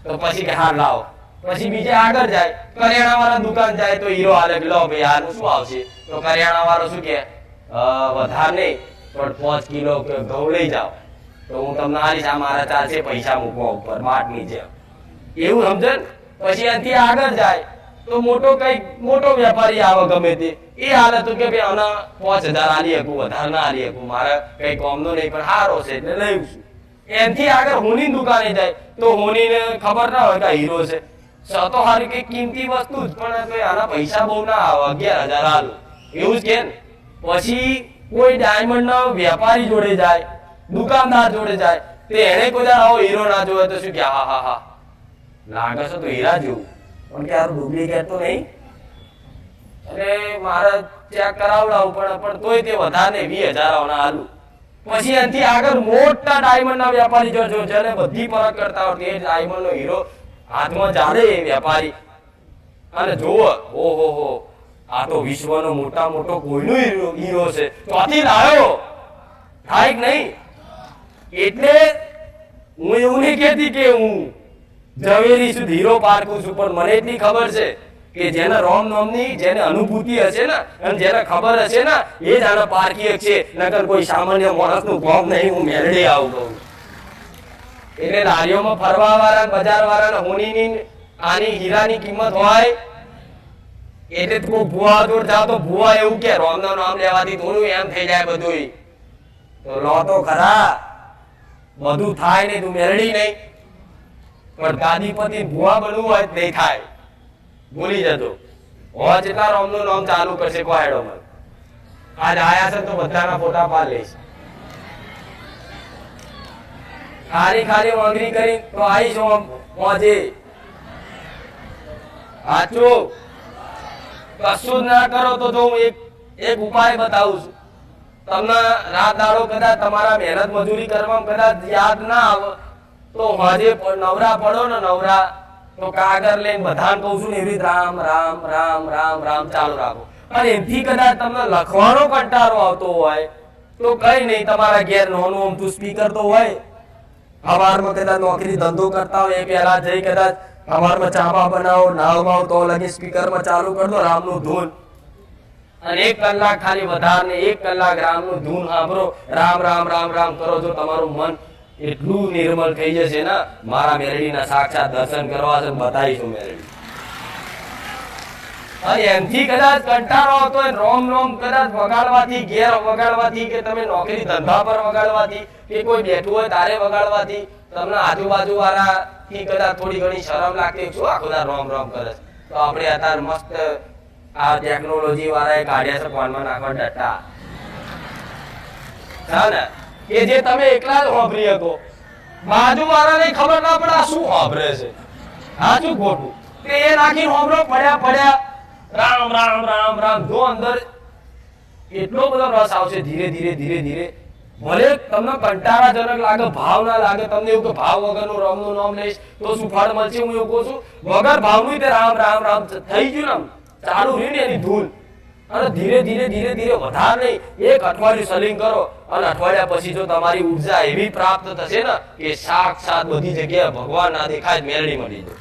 તો પછી કે હા લાવો. પછી બીજે આગળ જાય, કરિયાણા વાળા દુકાન જાય તો હીરો હાલે કે લો ભાઈ આનું શું આવશે? તો કરિયાણા વાળો શું કે વધારે નહીં પણ 5 કિલો ઘઉં લઈ જાઓ તો હું તમને આલીશ, આ મારા ચાલશે, પૈસા મૂકવા ઉપર માટની જેમ. એવું સમજે ને? પછી અહીંથી આગળ જાય તો મોટો વેપારી આવે ગમે તે એ હાલે તો કે ભાઈ આના 5000 આલી શકું, વધારે ના આલી શકું, મારે કઈ કોમનો નહીં પણ સારો છે એટલે લઈ છું. એનથી આગળ હોની દુકાને જાય તો હોનીને ખબર ના હોય કે હીરો છે. તો હારી કઈ કિંમતી વસ્તુ જ પણ આના પૈસા બહુ ના આવે, 11000 આલું એવું જ કે ને. પછી કોઈ ડાયમંડ ના વેપારી જોડે જાય, દુકાનદાર જોડે જાય તે એને કોઈ આવો હીરો ના જોવે તો શું કે હા હા હા લાગે છે તો હીરા જેવું પણ કે આનું ડુપ્લિકેટ તો નહીં એટલે મારે ચેક કરાવડાવું પણ તોય તે વધારે 20000 ના આલુ. પછી એનાથી આગળ મોટા ડાયમંડ ના વેપારી જો જેને બધી પરખ કરતા હોય એ ડાયમંડ નો હીરો હાથમાં ચાલે એ વેપારી અને જોવો ઓહો આ તો વિશ્વનો મોટો કોઈનો હીરો છે ત્યાંથી લાવ્યો થાય કે નહીં. એટલે હું એવું નહીં કહેતી કે હું ઝવેરી સુધી હીરો પારખું છું, પણ મને એટલી ખબર છે કે જેને રામ નામની જેને અનુભૂતિ હશે ને અને જેને ખબર હશે ને એ જ આને પારખી છે, નકર કોઈ સામાન્ય માણસનું કામ નહીં. હું મેલડી આવું કહું એટલે લારીઓમાં ફરવા વાળા, બજાર વાળા હોનીની આની હીરાની કિંમત હોય એટલે તું ભુવા જોડ જાવ તો ભુવા એવું કે રામનું નામ લેવાથી થોડું એમ થઈ જાય બધું. તો લો તો ખરા બધું થાય નહીં, તું મેલડી નહીં પણ ગાદીપતિ ભુવા બનવું હોય નહીં થાય. ભૂલી જતો હોવા જેટલા રામનું નામ ચાલુ કરશે કોયડો માં. આજ આયા છે તો બધાના ફોટા પાડ લઈશ. ખાલી વાંગરી કરી તો આવીશ મોજે. સાચું કશું જ ના કરો તો જો હું એક ઉપાય બતાવું છું તમને. રાત દાડો કદાચ તમારા મહેનત મજૂરી કરવામાં કદાચ યાદ ના આવે તો હજે નવરા પડો ને નવરા તો કાગળ લઈને બધાને કહું છું ને એવી રામ રામ રામ રામ રામ ચાલુ રાખો. અને એથી કદાચ તમને લખવાનો કંટાળો આવતો હોય તો કઈ નહીં, તમારા ઘેર નાનું અમથું સ્પીકર તો હોય. સવારમાં કદાચ નોકરી ધંધો કરતા હોય એ પહેલા જઈ કદાચ સવારમાં ચાબા બનાવો નાવમાં તો લગી સ્પીકરમાં ચાલુ કરી દો રામનું ધૂન અને 1 કલાક ખાલી વધારે 1 કલાક રામનું ધૂન સાંભળો, રામ રામ રામ રામ કરો. જો તમારું મન એટલું નિર્મળ થઈ જશે ને મારા મેરડીના સાક્ષાત દર્શન કરવા છે બતાવીશું મેરડી. એમથી કદાચ કંટાળો આવતો હોય રોમ રોમ કદાચ વગાડવાથી, ઘેર વગાડવાથી કે તમે નોકરી ધંધા પર વગાડવાથી કે કોઈ બેઠું હોય તારે વગાડવાથી તમને આજુબાજુ વાળા થી કદાચ થોડી ઘણી શરમ લાગતી શું આખો દા રોમ રોમ કરે તો આપણે અત્યારે મસ્ત આ ટેકનોલોજી વાળાએ કાઢ્યા છે ફોનમાં નાખવા ડટ્ટા ને કે જે તમે એકલા જ વાપરી શકો, બાજુ વાળાને ખબર ના પડે શું વાપરે છે. હા શું ખોટું તે એ નાખીને વાપરો પડ્યા રામ રામ રામ રામ જો અંદર એટલો બધો રસ આવશે ધીરે ધીરે ધીરે ધીરે ભલે તમને કંટાળાજનક લાગે, ભાવ ના લાગે, તમને એવું કે ભાવ વગરનું રામનું નામ લઈશ તો શું ફળ મળશે, હું એવું કહું છું વગર ભાવનું તે રામ રામ રામ થઈ ગયું ને ચાલુ રહ્યું ને એની ધૂન. અને ધીરે ધીરે ધીરે ધીરે વધારે નહીં, એક અઠવાડિયું સલિંગ કરો અને અઠવાડિયા પછી જો તમારી ઉર્જા એવી પ્રાપ્ત થશે ને કે સાક્ષાત બધી જગ્યાએ ભગવાન ના દેખાય મેળવી મળી જાય.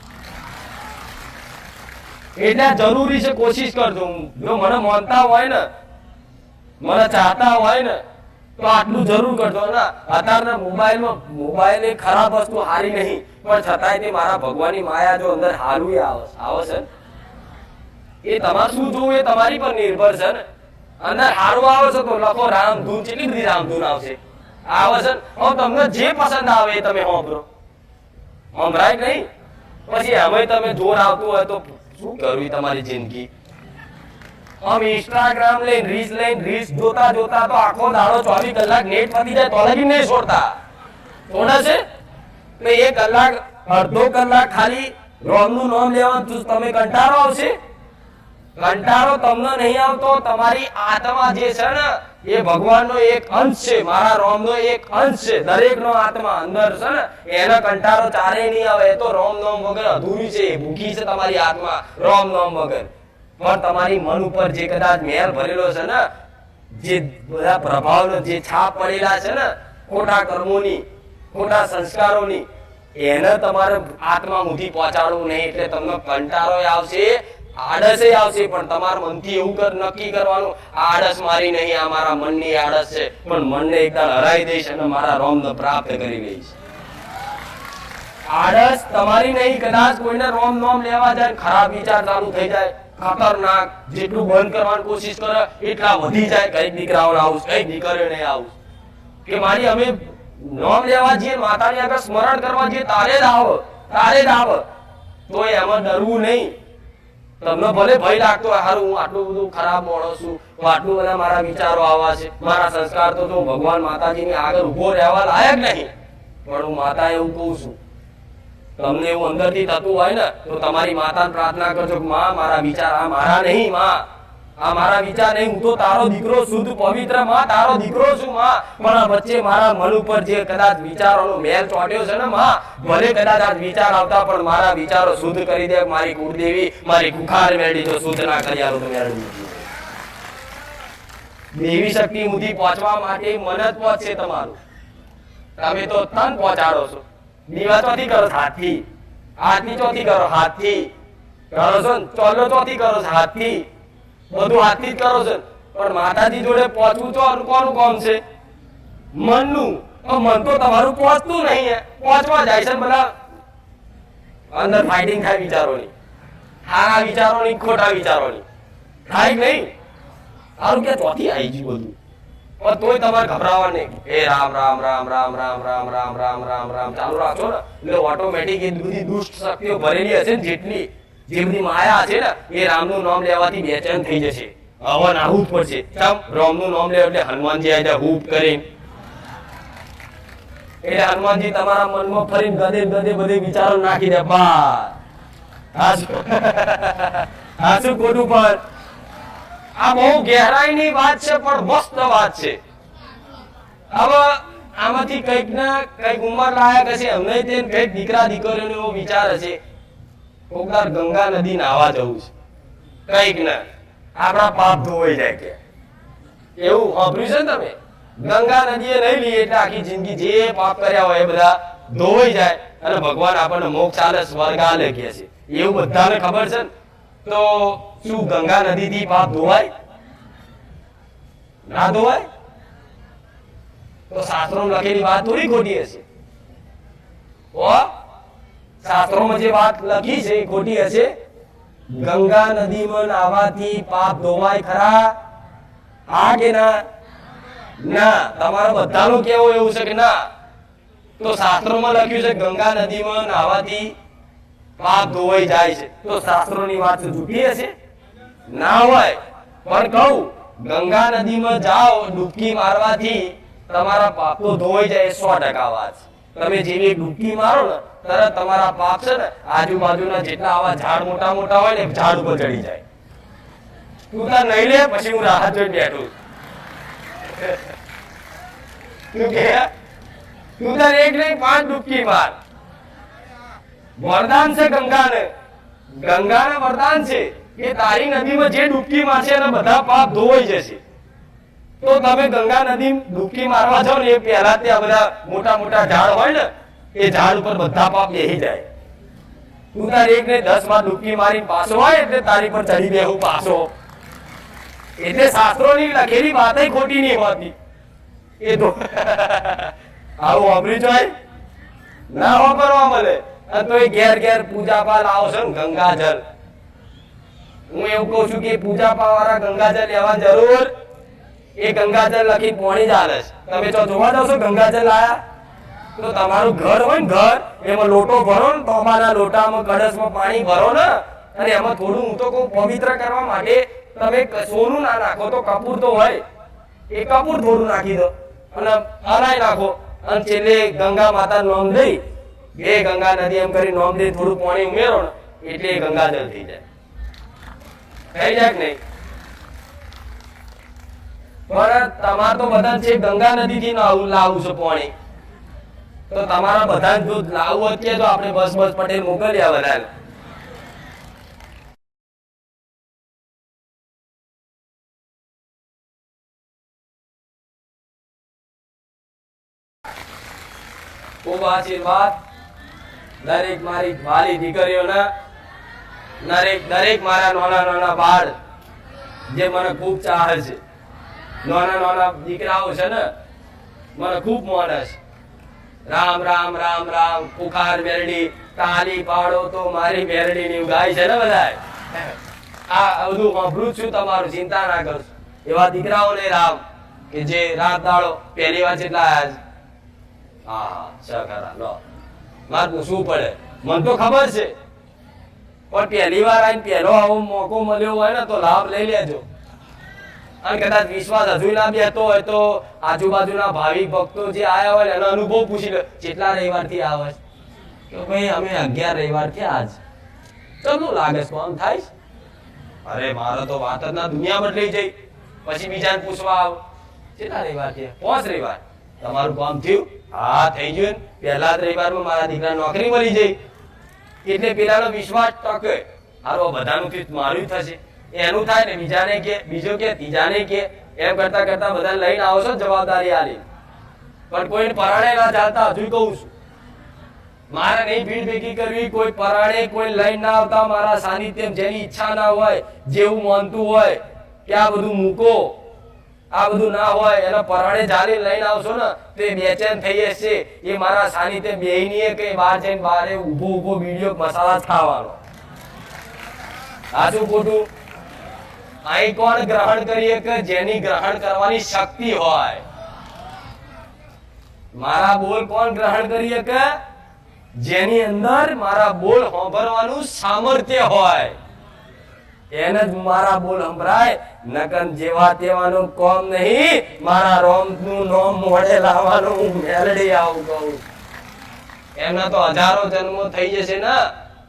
એટલે જરૂરી છે, કોશિશ કરજો. જો મને માનતા હોય ને, મને ચાહતા હોય ને તો આટલું જરૂર કરજો ને. અત્યારના મોબાઈલ એ ખરાબ વસ્તુ હારી નહીં, પણ છતાંય તે મારા ભગવાનની માયા જો અંદર હારું આવે છે, એ તમારે શું જોવું એ તમારી પર નિર્ભર છે ને. અંદર હારું આવે છે તો લખો રામધૂન, કેટલી બધી રામધૂન આવશે આવે છે. હવે તમને જે પસંદ આવે એ તમે સાંભળો, સંભળાય નહીં. પછી એમાં તમે જોર આવતું હોય તો શું કરવું તમારી જિંદગી. આમ ઇન્સ્ટાગ્રામ લઈને રીલ્સ જોતા જોતા તો આખો દાડો 24 કલાક નેટ પતી જાય તો લગી નહીં છોડતા. થોડા છે તો 1 કલાક અડધો કલાક ખાલી રામનું નામ લેવાનું તમે કંટાળો આવશે. કંટાળો તમને નહીં આવતો, તમારી આત્મા જે છે ને એ ભગવાનનો એક અંશ છે, મારા રામનો એક અંશ છે. દરેકનો આત્મા અંદર છે ને એને કંટાળો ચારે નહીં આવે. એ તો રામ નામ વગર અધૂરી છે, ભૂખી છે તમારી આત્મા રામ નામ વગર. પણ તમારી મન ઉપર જે કદાચ મેલ ભરેલો છે ને, જે બધા પ્રભાવનો જે છાપ પડેલા છે ને ખોટા કર્મોની, ખોટા સંસ્કારોની, એને તમારે આત્મા સુધી પહોંચાડવું નહીં. એટલે તમને કંટાળો આવશે, આળસ આવશે, પણ તમારા મનથી એવું નક્કી કરવાનું આળસ મારી નહીં, આ મારા મનની આળસ છે, પણ મનને એકદમ હરાઈ દઈશ અને મારા રામને પ્રાપ્ત કરી લઈશ. આળસ તમારી નહીં. કદાચ કોઈને રામ નામ લેવા જાય ખરાબ વિચાર ચાલુ થઈ જાય, ખતરનાક, જેટલું બંધ કરવાની કોશિશ કરે એટલા વધી જાય. કઈક દીકરાઓને આવું, કઈક દીકરીઓને આવું કે મારી અમે નામ લેવા જઈએ, માતાની આગળ સ્મરણ કરવા જઈએ, તારે જ આવ. તો એમાં ડરવું નહીં. તમને ભલે ભય લાગતો હોય, હારું હું આટલું બધું ખરાબ માણસ છું, આટલું બધા મારા વિચારો આવા છે, મારા સંસ્કાર તો ભગવાન માતાજીની આગળ ઉભો રહેવા લાયક નહીં, પણ હું માતા એવું કહું છું. તમને એવું અંદરથી થતું હોય ને તો તમારી માતાને પ્રાર્થના કરજો કે માં મારા વિચાર આ મારા નહીં, માં આ મારા વિચાર નહીં, હું તો તારો દીકરો શુદ્ધ પવિત્ર માં તારો દીકરો છું માં, પણ આ વચ્ચે મારા મન ઉપર જે કદાચ વિચારોનો મેલ ચોટ્યો છે ને માં, ભલે કદાચ આ વિચાર આવતા પણ મારા વિચારો શુદ્ધ કરી દે. મારી કુળદેવી મારી કુખાર મેળવી જો શુદ્ધ ના કરી આલો તો મેળવી દેવી શક્તિ સુધી પહોંચવા માટે મન જ પહોંચશે તમારું. તમે તો તન પહોંચાડો છો. દીવા ચોથી કરો હાથથી, હાથની ચોથી કરો હાથથી કરો છો, ચોલો ચોથી કરો છો હાથથી, બધું હાથથી જ કરો છો. પણ માતાજી જોડે પહોંચવું તો કોનું કામ છે? મનનું. મન તો તમારું પહોંચતું નહીં, પહોંચવા જાય છે. બધા અંદર ફાઇટિંગ થાય વિચારોની, સારા વિચારોની, ખોટા વિચારોની થાય નહીં. સારું કે ચોથી આવી ગયું બધું, પણ તોય તમારે ગભરાવા નહીં. એ રામ રામ રામ રામ રામ રામ રામ રામ રામ રામ ચાલુ રાખશો ને એટલે ઓટોમેટિક એ બધી દુષ્ટ શક્તિઓ ભરેલી હશે ને, જેટલી જે બધી માયા છે ને એ રામનું નામ લેવાથી બેચેન થઈ જશે. હવન આવું જ પડશે. રામનું નામ લે એટલે હનુમાનજી આવી જાય હૂપ કરીને. એટલે હનુમાનજી તમારા મનમાં ફરીને ગદે બધે વિચારો નાખી દે. બસ હા શું ખોટું? પણ આ બહુ ગહેરાઈની વાત છે, પણ મસ્ત વાત છે. હવે આમાંથી કઈક ના કઈક ઉંમર લાયક હશે, અમને કઈક દીકરા દીકરીઓનો એવો વિચાર હશે કોકદાર ગંગા નદી નાવા જવું છે, કઈક ના આપણા પાપ ધોવાઈ જાય કે એવું સાંભળ્યું છે ને તમે? ગંગા નદીએ નહીં લઈએ એટલે આખી જિંદગી જે પાપ કર્યા હોય એ બધા ધોવાઈ જાય અને ભગવાન આપણને મોક્ષ આલે, સ્વર્ગ આલે કે છે. એવું બધાને ખબર છે ને? તો શું ગંગા નદી થી પાપ ધોવાય? ના ધોવાય. તો શાસ્ત્રો લખેલી વાત થોડી ખોટી હશે? શાસ્ત્રોમાં જે વાત લખી છે એ ખોટી હશે? ગંગા નદીમાં નાવાથી પાપ ધોવાય ખરા? હા કે ના? ના. તમારા બધાનું કેવું એવું છે કે ના? તો શાસ્ત્રોમાં લખ્યું છે ગંગા નદીમાં નાવાથી પાપ ધોવાઈ જાય છે. તો શાસ્ત્રોની વાત જૂઠી હશે? ના હોય. પણ કહું ગંગા નદીમાં જાઓ ડૂબકી મારવાથી તમારા પાપ તો ધોવાઈ જાય, 100% વાત. તમે જેવી ડૂબકી મારો ને તરત તમારા પાપ છે ને આજુબાજુના જેટલા આવા ઝાડ મોટા મોટા હોય ને ઝાડ ઉપર ચડી જાય. તું તાર નહીં લે, પછી હું રાહત જોઈ બેઠું. તું કે તું તાર એક નહીં 5 ડૂબકી માર. વરદાન છે ગંગાને, ગંગાને વરદાન છે કે તારી નદીમાં જે ડૂબકી મારશે એના બધા પાપ ધોવાઈ જશે. તો તમે ગંગા નદી ડૂબકી મારવા જાઓ ને એ પહેલા ત્યાં બધા મોટા મોટા ઝાડ હોય ને એ ઝાડ ઉપર બધા પાપ બેહી જાય. તું તાર એક ને 10 માં ડૂબકી મારી પાછો હોય એટલે તારી પર ચડી બેહું પાછો. એટલે શાસ્ત્રોની લખેલી વાતય ખોટી નહીં હોતી. એ તો આવું વાપરી જાય ના વાપરવા મળે. અને તો એ ઘેર ઘેર પૂજા પા લાવો છો ને ગંગાજળ. હું એવું કઉ છું કે પૂજા પા વાળા ગંગાજળ લેવા જરૂર એ ગંગાજળ લખી પોણી જ આલે છે. તમે જો જોવા જાવ છો ગંગાજળ લાયા તો તમારું ઘર હોય ને ઘર એમાં લોટો ભરો ને તોબાના લોટામાં કળશમાં પાણી ભરો ને અને એમાં થોડું હું તો કહું પવિત્ર કરવા માટે તમે સોનું ના નાખો તો કપૂર તો હોય એ કપૂર થોડું નાખી દો અને હલાઈ નાખો અને છેલ્લે ગંગા માતા નામ દઈ બે ગંગા નદી એમ કરી નામ દઈ થોડું પાણી ઉમેરો ને એટલે એ ગંગાજળ થઈ જાય. થઈ જાય કે નહીં? પણ તમારે તો બધા છે ગંગા નદી થી લાવું છે પાણી. તો તમારા બધા જો લાવવું અત્યારે તો આપણે બસ પટેલ મોકલ્યા બધાને. ખૂબ આશીર્વાદ દરેક મારી વાલી દીકરીઓના, દરેક મારા નાના નાના બાળ જે મને ખૂબ ચાહે છે. નાના નાના દીકરાઓ છે ને મને ખૂબ માને છે. રામ રામ રામ રામ પુકાર મેરડી તાલી પાડો તો મારી મેરડી ની ગાય છે ને બધા. આ બધું સાંભળું છું તમારું, ચિંતા ના કરશો. એવા દીકરાઓને રામ કે જે રાત દાડો પહેલી વાર જેટલા આયા છે. હા સખરા લો મારે પૂછવું પડે, મને તો ખબર છે પણ પહેલી વાર આવીને પહેલો આવો મોકો મળ્યો હોય ને તો લાભ લઈ લેજો. અને કદાચ વિશ્વાસ હજુ ના બેતો હોય તો આજુબાજુના ભાવિક ભક્તો જે આયા હોય એનો અનુભવ પૂછી લો કેટલા રવિવાર થી આવે છે કે ભાઈ અમે 11 રવિવાર થી આજ ચલું લાગે છે કોમ થાય. અરે મારો તો વાત જ ના દુનિયા બદલાઈ જઈ. પછી બીજાને પૂછવા આવ કેટલા રવિવાર થી 5 રવિવાર તમારું કામ થયું? હા થઈ ગયું. પહેલા જ રવિવારમાં મારા દીકરા નોકરી મળી જઈ એટલે પેલાનો વિશ્વાસ ટકે. હારો બધાનું થયું મારું થશે એનું થાય ને બીજાને કે બીજો કે ત્રીજાને કે એમ કરતા કરતા બધા લઈને આવો છો જવાબદારી આલી. પણ કોઈને પરાણે ના ચાલતા હજુ કહું છું મારે નહીં ભીડ ભેગી કરવી. કોઈ પરાણે કોઈ લઈને ના આવતા. મારા સાનિધ્ય જેની ઈચ્છા ના હોય જેવું માનતું હોય કે આ બધું મૂકો આ બધું ના હોય એના પરાણે જારી લઈને આવશો ને તો એ બેચેન થઈ જશે. એ મારા સાનિધ્ય બેહીની કે બહાર જઈને બારે ઉભો વિડીયો મસાલા ખાવાનો. સાચું ખોટું? અહીં કોણ ગ્રહણ કરીએ કે જેની ગ્રહણ કરવાની શક્તિ હોય. મારા બોલ કોણ ગ્રહણ કરીએ કે જેની અંદર મારા બોલ સાંભળવાનું સામર્થ્ય હોય એને જ મારા બોલ સંભળાય. નકન જેવા તેવાનું કોમ નહીં. મારા રોમ નું નામ મોડે લાવવાનું હું મેલડી આવું કહું. એમના તો હજારો જન્મો થઈ જશે ને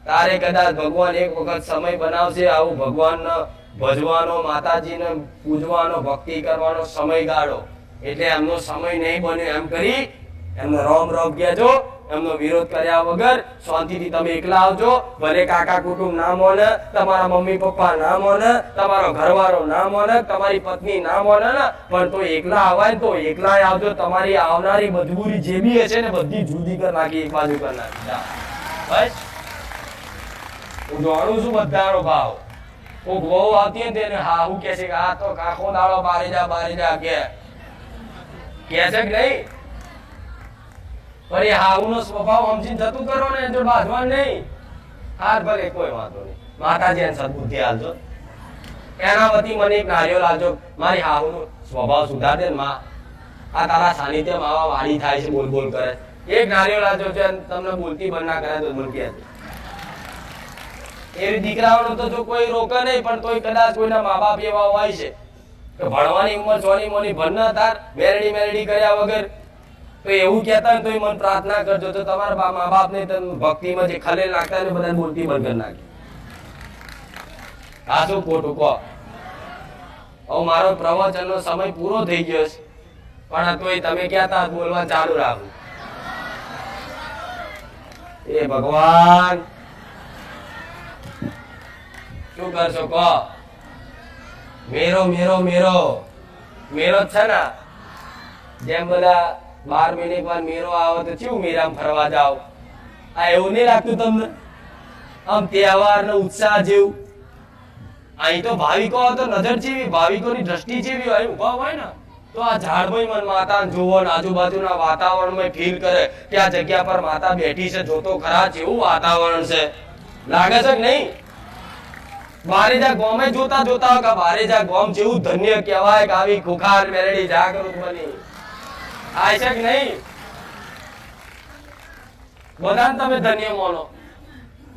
તારે કદાચ ભગવાન એક વખત સમય બનાવશે આવું ભગવાનને ભજવાનો માતાજીને પૂજવાનો ભક્તિ કરવાનો સમય ગાળો. એટલે એમનો સમય નહીં બન્યો એમ કરી એમનો રોમ રોમ કહેજો. એમનો વિરોધ કર્યા વગર શાંતિથી તમે એકલા આવજો. ભલે કાકા કુટુંબ ના મોને, તમારા મમ્મી પપ્પા ના મોને, તમારો ઘરવાળો ના મોને, તમારી પત્ની ના મોને ને પણ તો એકલા આવાય તો એકલા આવજો. તમારી આવનારી મજબૂરી જે બી હશે ને બધી જુદી કરી નાખી, એક બાજુ કરી નાખી. બસ હું જાણું છું બધાનો ભાવ. કોક બહુ આવતી ને તેને હા હું કે છે કે આ તો કાકો દાડો બારી જા કે છે કે નહીં? પણ એ હાઉનો સ્વભાવ સમજીને જતું કરો ને જો બાંધવા નહીં. હાર ભલે કોઈ વાંધો નહીં. માતાજી એને સદબુદ્ધિ આલજો. એના વતી મને એક નારિયેળ આલજો. મારી હાઉનો સ્વભાવ સુધાર દે ને માં. આ તારા સાનિધ્યમાં આવા વાડી થાય છે બોલ કરે. એક નારિયેળ આલજો છે તમને બોલતી બંધ ના કરે તો બોલતી હતી. એવી દીકરાઓનો તો જો કોઈ રોકે નહીં પણ તોય કદાચ કોઈના મા બાપ એવા હોય છે કે ભણવાની ઉંમર સોની મોની ભણ તાર મેરડી કર્યા વગર તો એવું કહેતા હોય તો મન પ્રાર્થના કરજો તો તમારા મા બાપ ને ભક્તિમાં જે ખલેલ નાખતા ને બધા બોલતી બંધ કરી નાખી. આ શું ખોટું કહો? હવે મારો પ્રવચનનો સમય પૂરો થઈ ગયો છે. પણ તોય તમે કહેતા બોલવાનું ચાલુ રાખો. એ ભગવાન શું કરશો કહો? મેરો મેરો મેરો મેરો જ છે ને. જેમ બધા 12 મહિને એક વાર મેરો આવે તો કેવું મેરામાં ફરવા જાવ? આ એવું નહીં લાગતું તમને? આમ તહેવાર ને ઉત્સાહ જેવું. અહીં તો ભાવિકો તો નજર જેવી, ભાવિકોની દ્રષ્ટિ જેવી હોય, ઉભા હોય ને તો આ ઝાડમાં માતા જોવો ને આજુબાજુના વાતાવરણમાં ફીલ કરે કે આ જગ્યા પર માતા બેઠી છે. જોતો ખરા જેવું વાતાવરણ છે, લાગે છે કે નહીં? બારેજા ગોમે જોતા જોતા કે બારેજા ગોમ જેવું ધન્ય કહેવાય કે આવી ખુખાર મેલડી જાગૃત બની આ છે કે નહીં? બધાને તમે ધન્ય માનો.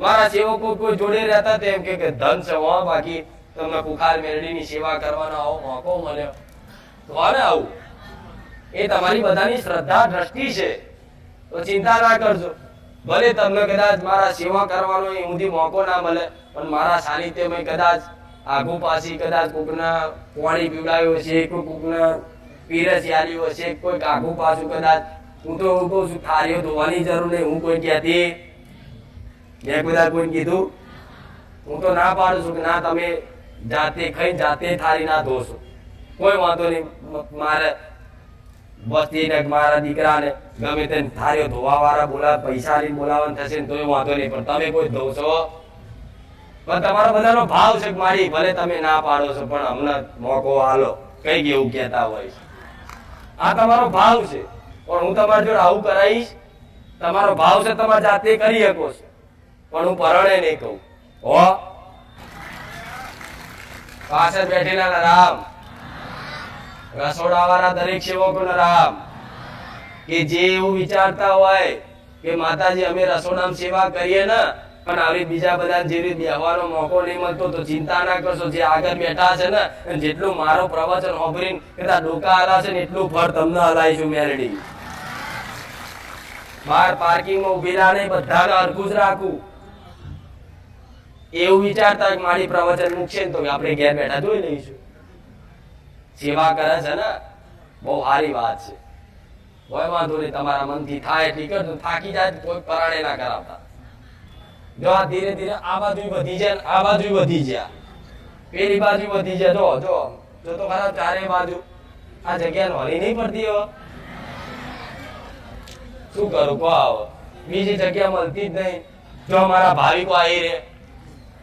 મારા સેવકો કોઈ જોડે રહેતા તેમ કે ધન છે હો, બાકી તમને ખુખાર મેલડીની સેવા કરવાનો આવો મોકો મળ્યો તો આવું. એ તમારી બધાની શ્રદ્ધા દ્રષ્ટિ છે, તો ચિંતા ના કરજો. ભલે તમને કદાચ મારા સેવા કરવાનો ઊંધી મોકો ના મળે, પણ મારા સાનિધ્યમાં કદાચ આગુ પાછી કદાચ કોકના પાણી પીવડાવ્યો છે, કોઈ કોકના પીરસ આલ્યો હશે, કોઈ આગુ પાછું કદાચ. હું તો એવું કહું છું, થાળીઓ ધોવાની જરૂર નહીં. હું કોઈ કહેતી મેં કદાચ કોઈ કીધું? હું તો ના પાડું છું કે ના, તમે જાતે ખાઈ જાતે થાળી ના ધોશો, કોઈ વાંધો નહીં. મારે વસ્તી મારા દીકરાને ગમે તે થાળીઓ ધોવા વાળા બોલાવે, પૈસા લઈને બોલાવવાનું થશે ને તોય વાંધો નહીં, પણ તમે કોઈ ધોશો? પણ તમારો બધાનો ભાવ છે કે મારી, ભલે તમે ના પાડો છો પણ અમને મોકો આલો, કઈક એવું કહેતા હોય. આ તમારો ભાવ છે, પણ હું તમારી જોડે આવું કરાવીશ. તમારો ભાવ છે, તમારે જાતે કરી શકો છો, પણ હું પરણે નહીં કહું. હો પાછળ બેઠેલા રામ, રસોડા વાળા દરેક સેવકોને રામ, કે જે એવું વિચારતા હોય કે માતાજી અમે રસોડામાં સેવા કરીએ ને, પણ આવી બીજા બધા જે રીતે બેહવાનો મોકો નહીં મળતો, તો ચિંતા ના કરશો. જે આગળ બેઠા છે ને, જેટલું મારો પ્રવચન સાંભળીને કદાચ ડોકા હલાશે ને એટલું ફળ તમને હલાઈશું મેલડી. બહાર પાર્કિંગમાં ઉભેલા નહીં, બધાને હરખું જ રાખું. એવું વિચારતા કે મારી પ્રવચન મૂકશે ને તો આપણે ઘેર બેઠા જોઈ લઈશું. સેવા કરે છે ને, બહુ સારી વાત છે. કોઈ વાંધો નહીં, તમારા મનથી થાય એટલી કરજો. થાકી જાય કોઈ પરાણે ના કરાવતા. જો આ ધીરે ધીરે આ બાજુ વધી જાય, આ બાજુ વધી જાય, પેલી બાજુ વધી જાય. જો જો જો તો ખરા ચારે બાજુ આ જગ્યા નોની નહીં પડતી. હવે શું કરું કહો? હવે બીજી જગ્યા મળતી જ નહીં. જો મારા ભાવિકો આવી રહે,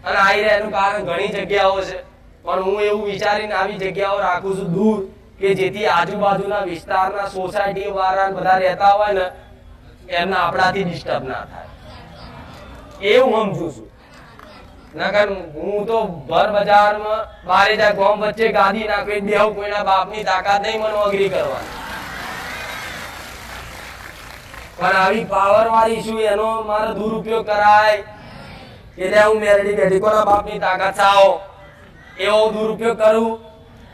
અને આવી રહે એનું કારણ ઘણી જગ્યાઓ છે, પણ હું એવું વિચારીને આવી જગ્યાઓ રાખું છું દૂર, કે જેથી આજુબાજુના વિસ્તારના સોસાયટી વાળા બધા રહેતા હોય ને, એમને આપણાથી ડિસ્ટર્બ ના થાય, એવું સમજુ છું. નકર હું તો ભર બજારમાં બારેજા ગામ વચ્ચે ગાદી નાખી દેવું, કોઈના બાપની તાકાત નહીં મને અઘરી કરવાની. પણ આવી પાવર વાળી છું, એનો મારો દુરુપયોગ કરાય એટલે હું મેરડી બેઠી કોના બાપની તાકાત સાવો એવો દુરુપયોગ કરું.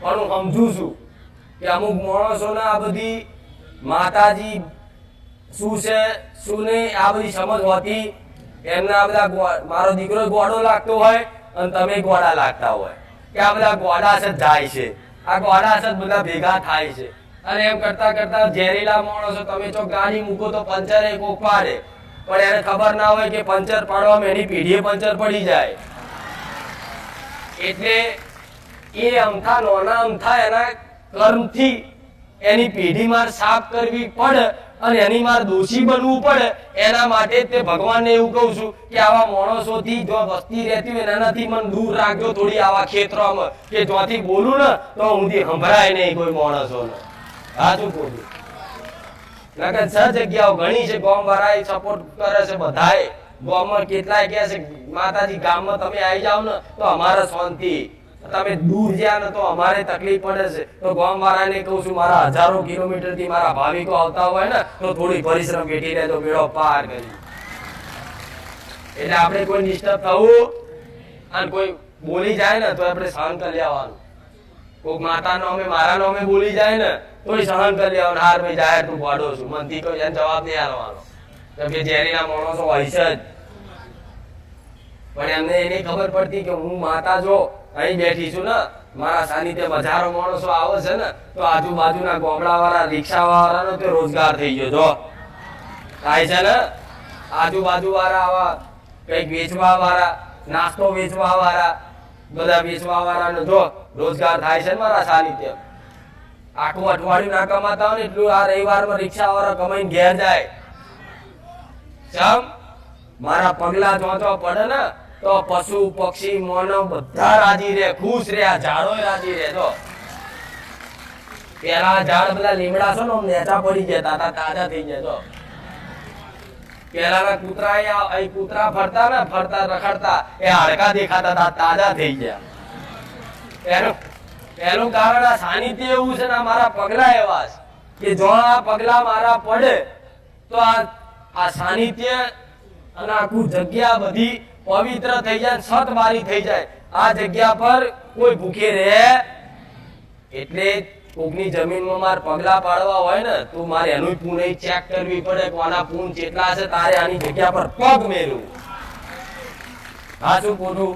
પણ હું સમજુ છું કે અમુક માણસોને આ બધી માતાજી શું છે શું નહીં આ બધી સમજ હોતી. એમના બધા મારો દીકરો ગોડો લાગતો હોય અને તમે ગોડા લાગતા હોય, કે આ બધા ગોડા છે જાય છે, આ ગોડા છે બધા ભેગા થાય છે. અને એમ કરતા કરતા ઝેરીલા માણસો, તમે જો ગાડી મૂકો તો પંચર એક પાડે, પણ એને ખબર ના હોય કે પંચર પાડવામાં એની પીઢીએ પંચર પડી જાય. એટલે એ અમથા નોના અમથા એના કર્મથી એની પેઢી માર સાફ કરવી પડે અને એની માર દોષી બનવું પડે. એના માટે તે ભગવાનને એવું કહું છું કે આવા માણસોથી જો વસ્તી રહેતી હોય એનાથી મને દૂર રાખજો થોડી. આવા ક્ષેત્રોમાં કે જ્યાંથી બોલું ને તો ઊંધી સંભળાય નહીં કોઈ માણસોને. સાચું બોલું. નકર છ જગ્યાઓ ઘણી છે, ગામ વાળા સપોર્ટ કરે છે બધાએ. ગામમાં કેટલાય કહે છે માતાજી ગામમાં તમે આવી જાવ ને તો અમારે શાંતિ, તમે દૂર જ્યાં ને તો અમારે તકલીફ પડે છે. તો ગામ વાળાને કહું છું, મારા હજારો કિલોમીટર થી મારા ભાવિકો આવતા હોય ને તો થોડી પરિશ્રમ બેઠી રહે તો બેડો પાર કરી. એટલે આપણે કોઈ ડિસ્ટર્બ થવું અને કોઈ બોલી જાય ને તો આપણે સહન કરી લેવાનું. કોઈક માતા નામે મારા નામે બોલી જાય ને તોય સહન કરી લેવાનું. હાર ભાઈ જાહેર તું ગોડો છું, મનથી કોઈ એને જવાબ નહીં આપવાનો. કે ઝેરીના માણસો હોય છે જ, પણ એમને એની ખબર પડતી કે હું માતા જો અહીં બેઠી છું ને, મારા સાનિધ્યમાં હજારો માણસો આવે છે ને તો આજુબાજુના ગામડા વાળા રિક્ષા વાળાનો તો રોજગાર થઈ ગયો જો થાય છે ને આજુબાજુ વાળા આવા કઈક વેચવા વાળા નાસ્તો વેચવા વાળા બધા વેચવા વાળાનો જો રોજગાર થાય છે ને મારા સાનિધ્ય આખું અઠવાડિયું ના કમાતા હોય ને એટલું આ રવિવારમાં રિક્ષા વાળા કમાઈને ઘેર જાય ચમ મારા પગલા જો પડે ને તો પશુ પક્ષી માનવ બધા રાજી રહે ખુશ રહે આ ઝાડો રાજી રહે જો પેલા ઝાડ બધા લીમડા છો ને નેચા પડી ગયા હતા તાજા થઈ ગયા જો પેલાના કૂતરા ફરતા રખડતા એ હાડકા દેખાતા હતા તાજા થઈ ગયા એનું કારણ આ સાનિધ્ય એવું છે ને મારા પગલા એવા કે જો આ પગલા મારા પડે તો આ સાનિધ્ય અને આખું જગ્યા બધી પવિત્ર થઈ જાય સતવારી થઈ જાય આ જગ્યા પર કોઈ ભૂખે રહે એટલે કોકની જમીનમાં મારે પગલા પાડવા હોય ને તો મારે એનું પૂન ચેક કરવી પડે કોના પૂન કેટલા છે તારે આની જગ્યા પર પગ મેળવું હા શું ખોટું